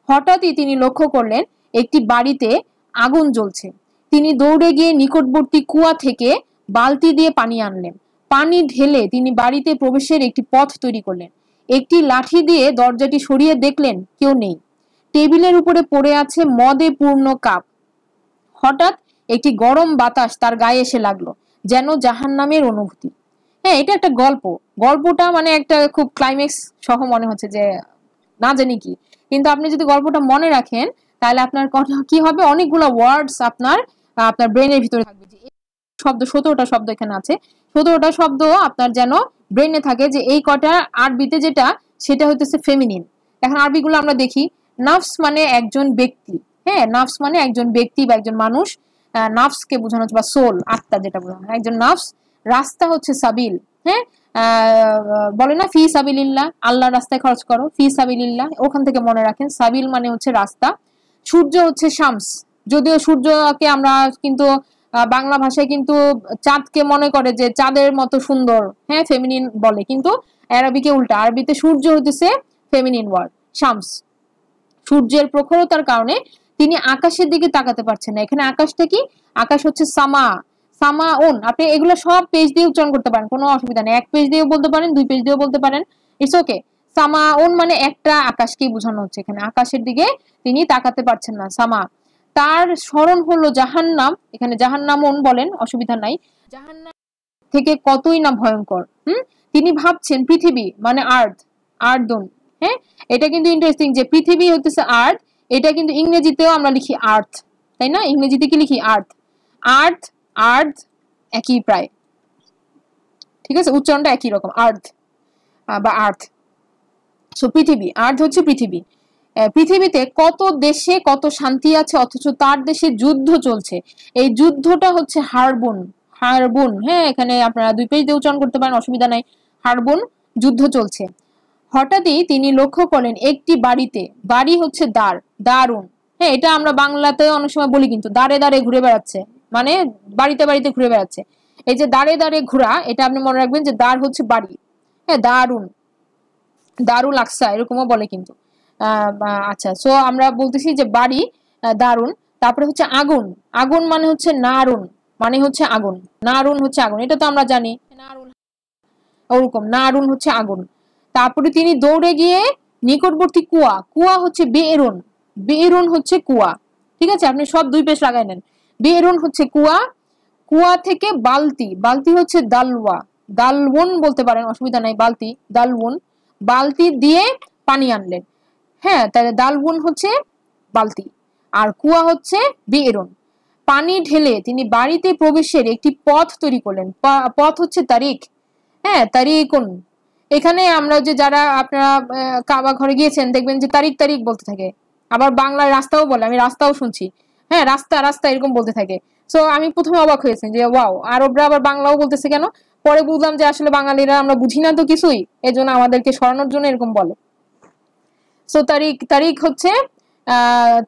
[SPEAKER 1] হঠাৎই তিনি লক্ষ্য করলেন একটি বাড়িতে আগুন জ্বলছে। তিনি দৌড়ে গিয়ে নিকটবর্তী কুয়া থেকে বালতি দিয়ে পানি আনলেন। পানি ঢেলে তিনি বাড়িতে প্রবেশের একটি পথ তৈরি করলেন। একটি লাঠি দিয়ে দরজাটি সরিয়ে দেখলেন কেউ নেই। টেবিলের উপরে পড়ে আছে মদে পূর্ণ কাপ। হঠাৎ একটি গরম বাতাস তার গায়ে এসে লাগলো, যেন জাহান্নামের অনুভূতি। হ্যাঁ, এটা একটা গল্প। গল্পটা মানে একটা খুব ক্লাইম্যাক্স সহ মনে হচ্ছে যে না জানি কি, কিন্তু আপনি যদি গল্পটা মনে রাখেন তাহলে আপনার কি হবে, অনেকগুলো ওয়ার্ডস আপনার ব্রেনের ভিতরে থাকবে। যে শব্দ 17টা শব্দ এখানে আছে, 17টা শব্দ আপনার যেন ব্রেনে থাকে যে এই কটা আরবিতে যেটা সেটা হইতেছে ফেমিনিন। এখন আরবিগুলো আমরা দেখি। নাফস মানে একজন ব্যক্তি। হ্যাঁ, নাফস মানে একজন ব্যক্তি বা একজন মানুষ। নাফসকে বোঝানো হচ্ছে বা সোল, আত্মা যেটা বোঝানো হয় একজন নাফস। রাস্তা হচ্ছে সাবিল। হ্যাঁ, বলে না ফি সাবিলিল্লাহ, আল্লাহর রাস্তায় খরচ করো, ফি সাবিলিল্লাহ, ওখান থেকে মনে রাখেন সাবিল মানে হচ্ছে রাস্তা। সূর্য হচ্ছে শামস, যদিও সূর্যকে আমরা কিন্তু বাংলা ভাষায় কিন্তু চাঁদকে মনে করে যে চাঁদের মতো সুন্দর, হ্যাঁ ফেমিনিন বলে, কিন্তু আরবিকে উল্টা, আরবিতে সূর্য হচ্ছে ফেমিনিন ওয়ার্ড শামস। সূর্যের প্রখরতার কারণে তিনি আকাশের দিকে তাকাতে পারছেন না। এখানে আকাশটা কি, আকাশ হচ্ছে সামা, সামা ওন। আপনি এগুলো সব পেজ দিয়ে উচ্চারণ করতে পারেন, কোনো অসুবিধা নেই। এক পেজ দিয়েও বলতে পারেন, 2 পেজ দিয়েও বলতে পারেন, ইটস ওকে। সামা ওন মানে একটা আকাশকেই বোঝানো হচ্ছে এখানে। আকাশের দিকে তিনি তাকাতে পারছেন না, সামা। তার স্মরণ হলো জাহান্নাম, এখানে জাহান্নামন বলেন, অসুবিধা নাই, জাহান্নাম থেকে কতই না ভয়ঙ্কর। তিনি ভাবছেন পৃথিবী মানে আর্থ, আর্থন। হ্যাঁ, এটা কিন্তু ইন্টারেস্টিং যে পৃথিবী হচ্ছে আর্থ, এটা কিন্তু ইংরেজিতেও আমরা লিখি আর্থ, তাই না? ইংরেজিতে কি লিখি? আর্থ। আর্থ আর্থ একই প্রায়, ঠিক আছে, উচ্চারণটা একই রকম, আর্থ বা আর্থ। সো পৃথিবী, আর্থ হচ্ছে পৃথিবী। পৃথিবীতে কত দেশে কত শান্তি আছে, অথচ তার দেশে যুদ্ধ চলছে। এই যুদ্ধটা হচ্ছে হারবুন, হারবুন। হ্যাঁ, এখানে আপনারা 2 পেজ দিয়ে উচ্চারণ করতে পারেন, অসুবিধা নাই। হারবুন, যুদ্ধ চলছে। হঠাৎই তিনি লক্ষ্য করলেন একটি বাড়িতে, বাড়ি হচ্ছে দ্বার, দারুন। হ্যাঁ, এটা আমরা বাংলাতে অনেক সময় বলি, কিন্তু দাঁড়ে দাঁড়ে ঘুরে বেড়াচ্ছে মানে বাড়িতে বাড়িতে ঘুরে বেড়াচ্ছে। এই যে দাঁড়ে দাঁড়ে ঘোরা, এটা আপনি মনে রাখবেন যে দ্বার হচ্ছে বাড়ি। হ্যাঁ, দারুন, দারুল আকসা এরকমও বলে কিন্তু। আচ্ছা, সো আমরা বলতেছি যে বাড়ি, দারুন। তারপরে হচ্ছে আগুন, আগুন মানে হচ্ছে নারুন, মানে হচ্ছে আগুন, নারুন হচ্ছে আগুন, এটা তো আমরা জানি, নারুন ওরকম, নারুন হচ্ছে আগুন। তারপরে তিনি দৌড়ে গিয়ে নিকটবর্তী কুয়া, কুয়া হচ্ছে বেরুন, বেরুন হচ্ছে কুয়া। ঠিক আছে, আপনি সব 2 পেজ লাগাই নেন। বেরুন হচ্ছে কুয়া, কুয়া থেকে বালতি, বালতি হচ্ছে দালওয়া, দালওন বলতে পারেন, অসুবিধা নাই, বালতি, দালওন। বালতি দিয়ে পানি আনলেন। হ্যাঁ, তাহলে দালওন হচ্ছে বালতি আর কুয়া হচ্ছে বেরুন। পানি ঢেলে তিনি বাড়িতে প্রবেশের একটি পথ তৈরি করলেন। পথ হচ্ছে তারিখ। হ্যাঁ, তারিকুন। এখানে আমরা যে যারা আপনারা কাবা ঘরে গিয়েছেন দেখবেন যে তারিখ তারিখ বলতে থাকে, আবার বাংলায় রাস্তাও বলে, আমি রাস্তাও শুনছি। হ্যাঁ, রাস্তা রাস্তা এরকম বলতে থাকে। সো আমি প্রথমে অবাক হয়েছি যে ওয়াও, আরবরা আবার বাংলাও বলতেছে কেন। পরে বুঝলাম যে আসলে বাঙালিরা আমরা বুঝি না তো কিছুই, এজন্য আমাদেরকে সরানোর জন্য এরকম বলে। সো তারিখ, তারিখ হচ্ছে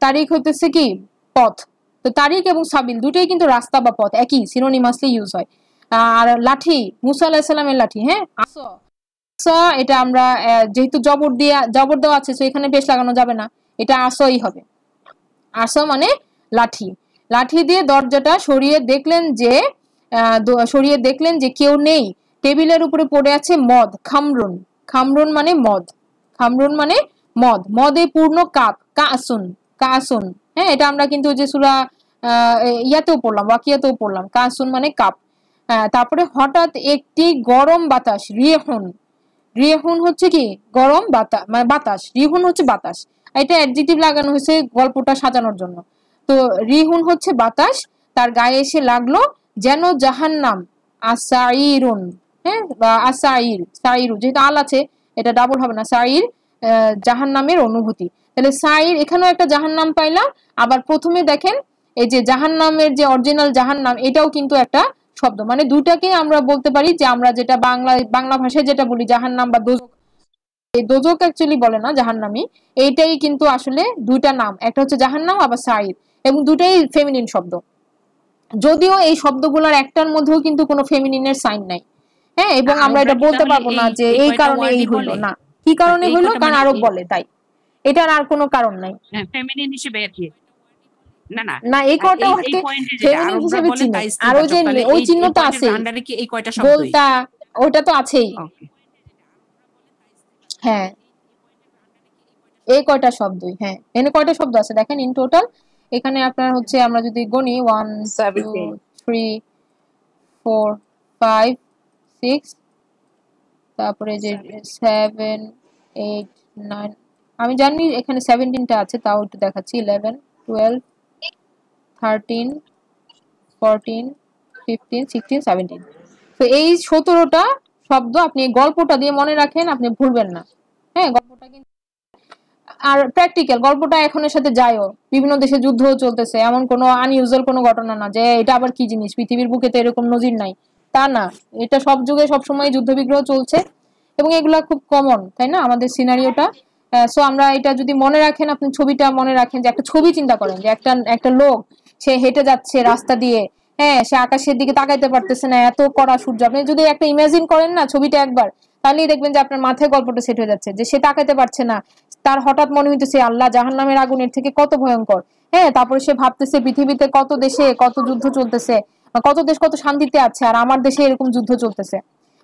[SPEAKER 1] তারিখ হইতেছে কি পথ। তো তারিখ এবং সাবিল দুটোই কিন্তু রাস্তা বা পথ, একই, সিনোনিমাসলি ইউজ হয়। আর লাঠি, মুসা আলাইহিস সালামের লাঠি। হ্যাঁ, আসা, এটা আমরা যেহেতু জবর দেওয়া আছে, তো এখানে পেশ লাগানো যাবে না, এটা আসই হবে। আসা মানে লাঠি। লাঠি দিয়ে দরজাটা সরিয়ে দেখলেন যে কেউ নেই। টেবিলের উপরে পড়ে আছে মদ, খামরুন, খামরুন মানে মদ, খামরুন মানে মদ, মদে পূর্ণ কাপ, কাসুন, কাসুন। হ্যাঁ, এটা আমরা কিন্তু যে সূরা ইয়াতেও পড়লাম, ওয়াকিয়াতেও পড়লাম, কাসুন মানে কাপ। তারপরে হঠাৎ একটি গরম বাতাস, রিহুন, রিহুন হচ্ছে কি গরম বাতাস, মানে বাতাস, রিহুন হচ্ছে বাতাস। এটা অ্যাডজেক্টিভ লাগানো হয়েছে গল্পটা সাজানোর জন্য। তো রিহুন হচ্ছে বাতাস, তার গায়ে এসে লাগলো যেন জাহান্নাম। আসাইরুন, হ্যাঁ, বা আসাইর, সাইরু যেহেতু আল আছে এটা ডাবল হবে না, সাইর জাহান্নামের অনুভূতি। তাহলে সাইর এখানেও একটা জাহান্নাম পাইলাম। আবার প্রথমে দেখেন এই যে জাহান্নামের যে অরিজিনাল জাহান্নাম এটাও কিন্তু একটা শব্দ, মানে দুটাকে আমরা বলতে পারি যে আমরা যেটা বাংলা ভাষায় যেটা বলি জাহান্নাম বা দোজখ, এই দোজখ অ্যাকচুয়ালি বলে না জাহান্নামী, এইটাই কিন্তু আসলে দুইটা নাম, একটা হচ্ছে জাহান্নাম আবার সাইর, এবং দুটাই ফেমিনিন শব্দ। যদিও এই শব্দগুলোর একটার মধ্যেও কিন্তু কোনো ফেমিনিনের সাইন নাই, হ্যাঁ, এবং আমরা এটা বলতে পারবো না যে এই কারণে এই হইলো না, কি কারণে হইলো, কারণ আরব বলে তাই, এটার আর কোনো কারণ নাই
[SPEAKER 2] ফেমিনিন হিসেবে আর কি। না না
[SPEAKER 1] না, এই কয়টা ওয়ার্ডকে ফেমিনিন হিসেবে চিনি, আর ওই যে ওই চিহ্নটা আছে
[SPEAKER 2] আন্ডারে কি এই কয়টা শব্দ,
[SPEAKER 1] গোলতা ওটা তো আছেই, হ্যাঁ এই কয়টা শব্দই, হ্যাঁ এখানে কয়টা শব্দ আছে দেখেন ইন টোটাল, এখানে আপনার হচ্ছে আমরা যদি গণি 1 2 3 4 5 6, তারপরে যে 7 8 9, আমি জানি এখানে 17টা আছে, তাও একটু দেখাচ্ছি 11 12 13 14 15 16 17। তো এই 17টা শব্দ আপনি গল্পটা দিয়ে মনে রাখেন, আপনি ভুলবেন না, হ্যাঁ গল্পটা কিন্তু আর প্র্যাকটিক্যাল, গল্পটা এখনের সাথে যায়ও, বিভিন্ন দেশে যুদ্ধ চলতেছে, এমন কোনো আনইউজুয়াল কোনো ঘটনা না যে এটা আবার কি জিনিস, পৃথিবীর বুকে তো এরকম নজির নাই, তা না, এটা সব যুগে সবসময় যুদ্ধ বিগ্রহ চলছে এবং এগুলা খুব কমন, তাই না আমাদের সিনারিওটা। সো আমরা এটা যদি মনে রাখেন, আপনি ছবিটা মনে রাখেন, যে একটা ছবি চিন্তা করেন যে একটা লোক সে হেঁটে যাচ্ছে রাস্তা দিয়ে, হ্যাঁ সে আকাশের দিকে তাকাইতে পারতেছে না, এত কড়া সূর্য, আপনি যদি একটা ইমাজিন করেন না ছবিটা একবার, তাহলেই দেখবেন যে আপনার মাথায় গল্পটা সেট হয়ে যাচ্ছে, যে সে তাকাইতে পারছে না, তার হঠাৎ মনে হইতেছে আল্লাহ জাহান্নামের আগুনের থেকে কত ভয়ঙ্কর, হ্যাঁ তারপরে সে ভাবতেছে পৃথিবীতে কত দেশে কত যুদ্ধ চলতেছে, কত দেশ কত শান্তিতে আছে, আর আমার দেশে এরকম যুদ্ধ চলতেছে,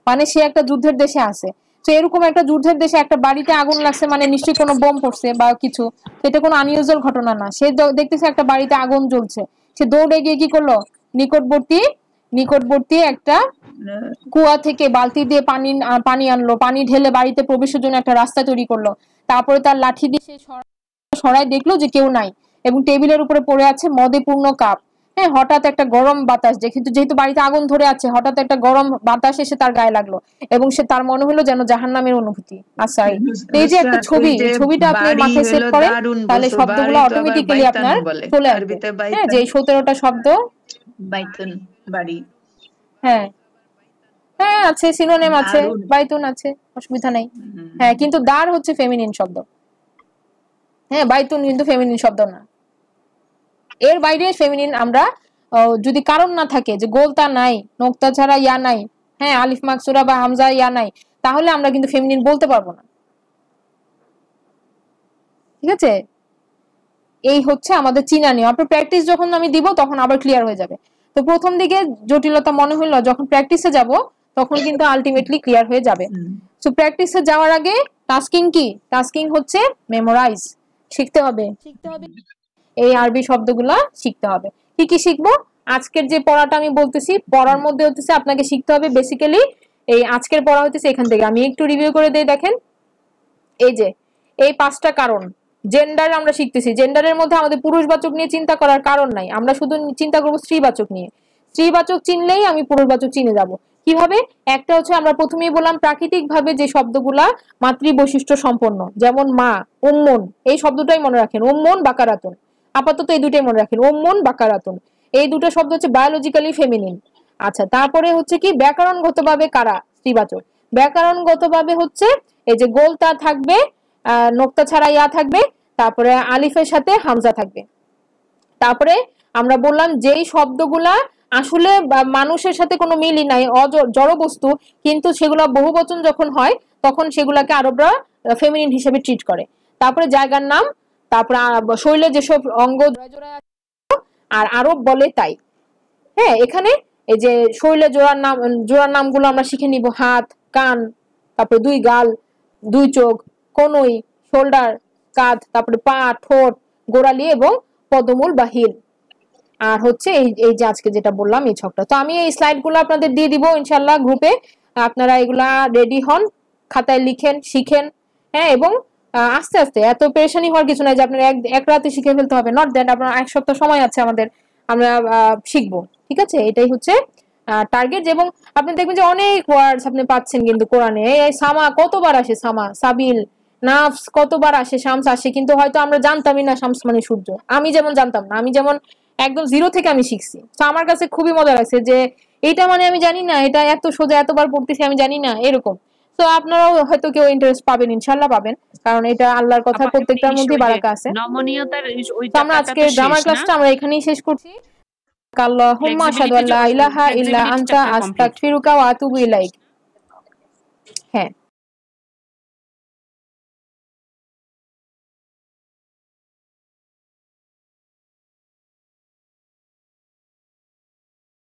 [SPEAKER 1] মানে সে একটা যুদ্ধের দেশে আছে। তো এরকম একটা যুদ্ধের দেশে একটা বাড়িতে আগুন লাগছে, মানে নিশ্চয়ই কোনো বোম পড়ছে বা কিছু, এটা কোনো আনইউজুয়াল ঘটনা না, সে দেখতেছে একটা বাড়িতে আগুন জ্বলছে, সে দৌড়ে গিয়ে কি করলো, নিকটবর্তী একটা কুয়া থেকে বালতি দিয়ে পানি আনলো, পানি ঢেলে বাড়িতে প্রবেশের জন্য একটা রাস্তা তৈরি করলো, তারপরে তার লাঠি দিয়ে সে সরাই দেখলো যে কেউ নাই, এবং টেবিলের উপরে পড়ে আছে মদে পূর্ণ কাপ, হ্যাঁ হঠাৎ একটা গরম বাতাস, যেহেতু বাড়িতে আগুন ধরে আছে, হঠাৎ একটা গরম বাতাস এসে তার গায়ে লাগলো, এবং সে তার মনে হলো যেন জাহান্নামের অনুভূতি। আচ্ছা এই যে একটা ছবি, এই ছবিটা আপনি মাথায় সেট করেন, তাহলে শব্দগুলো অটোমেটিক্যালি আপনার চলে আসবে, হ্যাঁ যে 17টা শব্দ
[SPEAKER 5] বাইতুন বাড়ি,
[SPEAKER 1] হ্যাঁ হ্যাঁ আছে, সিনোনিম আছে, বাইতুন আছে, অসুবিধা নাই, হ্যাঁ কিন্তু দার হচ্ছে ফেমিনিন শব্দ, হ্যাঁ বাইতুন কিন্তু ফেমিনিন শব্দ না, এর বাইরে ফেমিনিন আমরা যদি কারণ না থাকে, যে গোলতা নাই, নোক্তা ছাড়া ইয়া নাই, হ্যাঁ আলিফ মাকসুরা বা হামজা ইয়া নাই, তাহলে আমরা কিন্তু ফেমিনিন বলতে পারবো না, ঠিক আছে। এই হচ্ছে আমাদের চিনা নিয়ম, আপনার প্র্যাকটিস যখন আমি দিব তখন আবার ক্লিয়ার হয়ে যাবে। তো প্রথম দিকে জটিলতা মনে হইলো, যখন প্র্যাকটিসে যাব তখন কিন্তু আলটিমেটলি ক্লিয়ার হয়ে যাবে। সো প্র্যাকটিসে যাওয়ার আগে টাস্কিং কি, টাস্কিং হচ্ছে মেমোরাইজ, শিখতে হবে এই আরবি শব্দগুলা শিখতে হবে। কি কি শিখবো, আজকের যে পড়াটা আমি বলতেছি, পড়ার মধ্যে হচ্ছে আপনাকে শিখতে হবে বেসিক্যালি এই আজকের পড়া হচ্ছে এখান থেকে, আমি একটু রিভিউ করে দেই, দেখেন এই যে এই 5টা কারণ, জেন্ডার আমরা শিখতেছি, জেন্ডারের মধ্যে আমাদের পুরুষবাচক নিয়ে চিন্তা করার কারণ নাই, আমরা শুধু চিন্তা করবো স্ত্রীবাচক নিয়ে, স্ত্রীবাচক চিনলেই আমি পুরুষবাচক চিনে যাব। কিভাবে, একটা হচ্ছে আমরা প্রথমেই বললাম প্রাকৃতিক ভাবে যে শব্দগুলা মাতৃ বৈশিষ্ট্য সম্পন্ন, যেমন মা, উম্মুন, এই শব্দটাই মনে রাখেন, উম্মুন বাকারাতুন, আপাতত এই দুটাই মনে রাখেন, উম্মুন বাকারাতুন, এই দুটো শব্দ হচ্ছে বায়োলজিক্যালি ফেমিনিন। আচ্ছা তারপরে হচ্ছে কি ব্যাকরণগতভাবে কারা, স্ত্রীবাচক, ব্যাকরণগতভাবে হচ্ছে এই যে গোলতা থাকবে, নোক্তা ছাড়া ইয়া থাকবে, তারপরে আলিফের সাথে হামজা থাকবে। তারপরে আমরা বললাম যেই শব্দগুলা আসলে মানুষের সাথে কোনো মিলই নাই, জড় বস্তু, কিন্তু সেগুলা বহুবচন যখন হয় তখন সেগুলাকে আরবরা ফেমিনিন হিসেবে ট্রিট করে। তারপরে জায়গার নাম, তারপরে শরীরে যেসব অঙ্গ আর আরব বলে তাই, হ্যাঁ এখানে এই যে শরীরে জোড়ার নামগুলো আমরা শিখে নিব, হাত, কান, তারপরে 2 গাল, 2 চোখ, কনুই, শোল্ডার, কাঁধ, তারপরে পা, ঠোঁট, গোড়ালি এবং পদমূল বা হিল, আর হচ্ছে এই যে আজকে যেটা বললাম এই ছকটা। তো আমি এই স্লাইডগুলো আপনাদের দিয়ে দিব ইনশাআল্লাহ গ্রুপে, আপনারা এগুলা রেডি হন, খাতায় লিখেন, শিখেন, হ্যাঁ এবং আস্তে আস্তে, এত পেরেশানি হওয়ার কিছু নাই যে আপনার এক রাতে শিখে ফেলতে হবে, নট দ্যাট। আপনার 1 সপ্তাহ সময় আছে আমাদের, আমরা শিখবো, ঠিক আছে? এটাই হচ্ছে টার্গেট। এবং আপনি দেখবেন যে অনেক ওয়ার্ডস আপনি পাচ্ছেন কিন্তু কোরআনে। এই সামা কতবার আসে, সামা, সাবিল, নাফস কতবার আসে, শামস আসে, কিন্তু হয়তো আমরা জানতামই না শামস মানে সূর্য। আমি যেমন জানতাম না, আমি যেমন একদম জিরো থেকে আমি শিখছি। তো আমার কাছে খুবই মজা লাগছে যে এটা মানে আমি জানি না, এটা এত সোজা, এতবার পড়তেছি আমি জানি না, এরকম। তো আপনারাও হয়তো কেউ ইন্টারেস্ট পাবেন, ইনশাল্লাহ পাবেন, কারণ এটা আল্লাহর কথা, প্রত্যেকটার মধ্যে বারাকা আছে।
[SPEAKER 2] নমনীয়তার ওই
[SPEAKER 1] তো আমরা আজকে গ্রামার ক্লাসটা আমরা এখানেই শেষ করছি। আল্লাহুম্মা আশহাদু আল্লা ইলাহা ইল্লা আনতা আস্তাগফিরুকা ওয়া আতুবু ইলাইক। হ্যাঁ।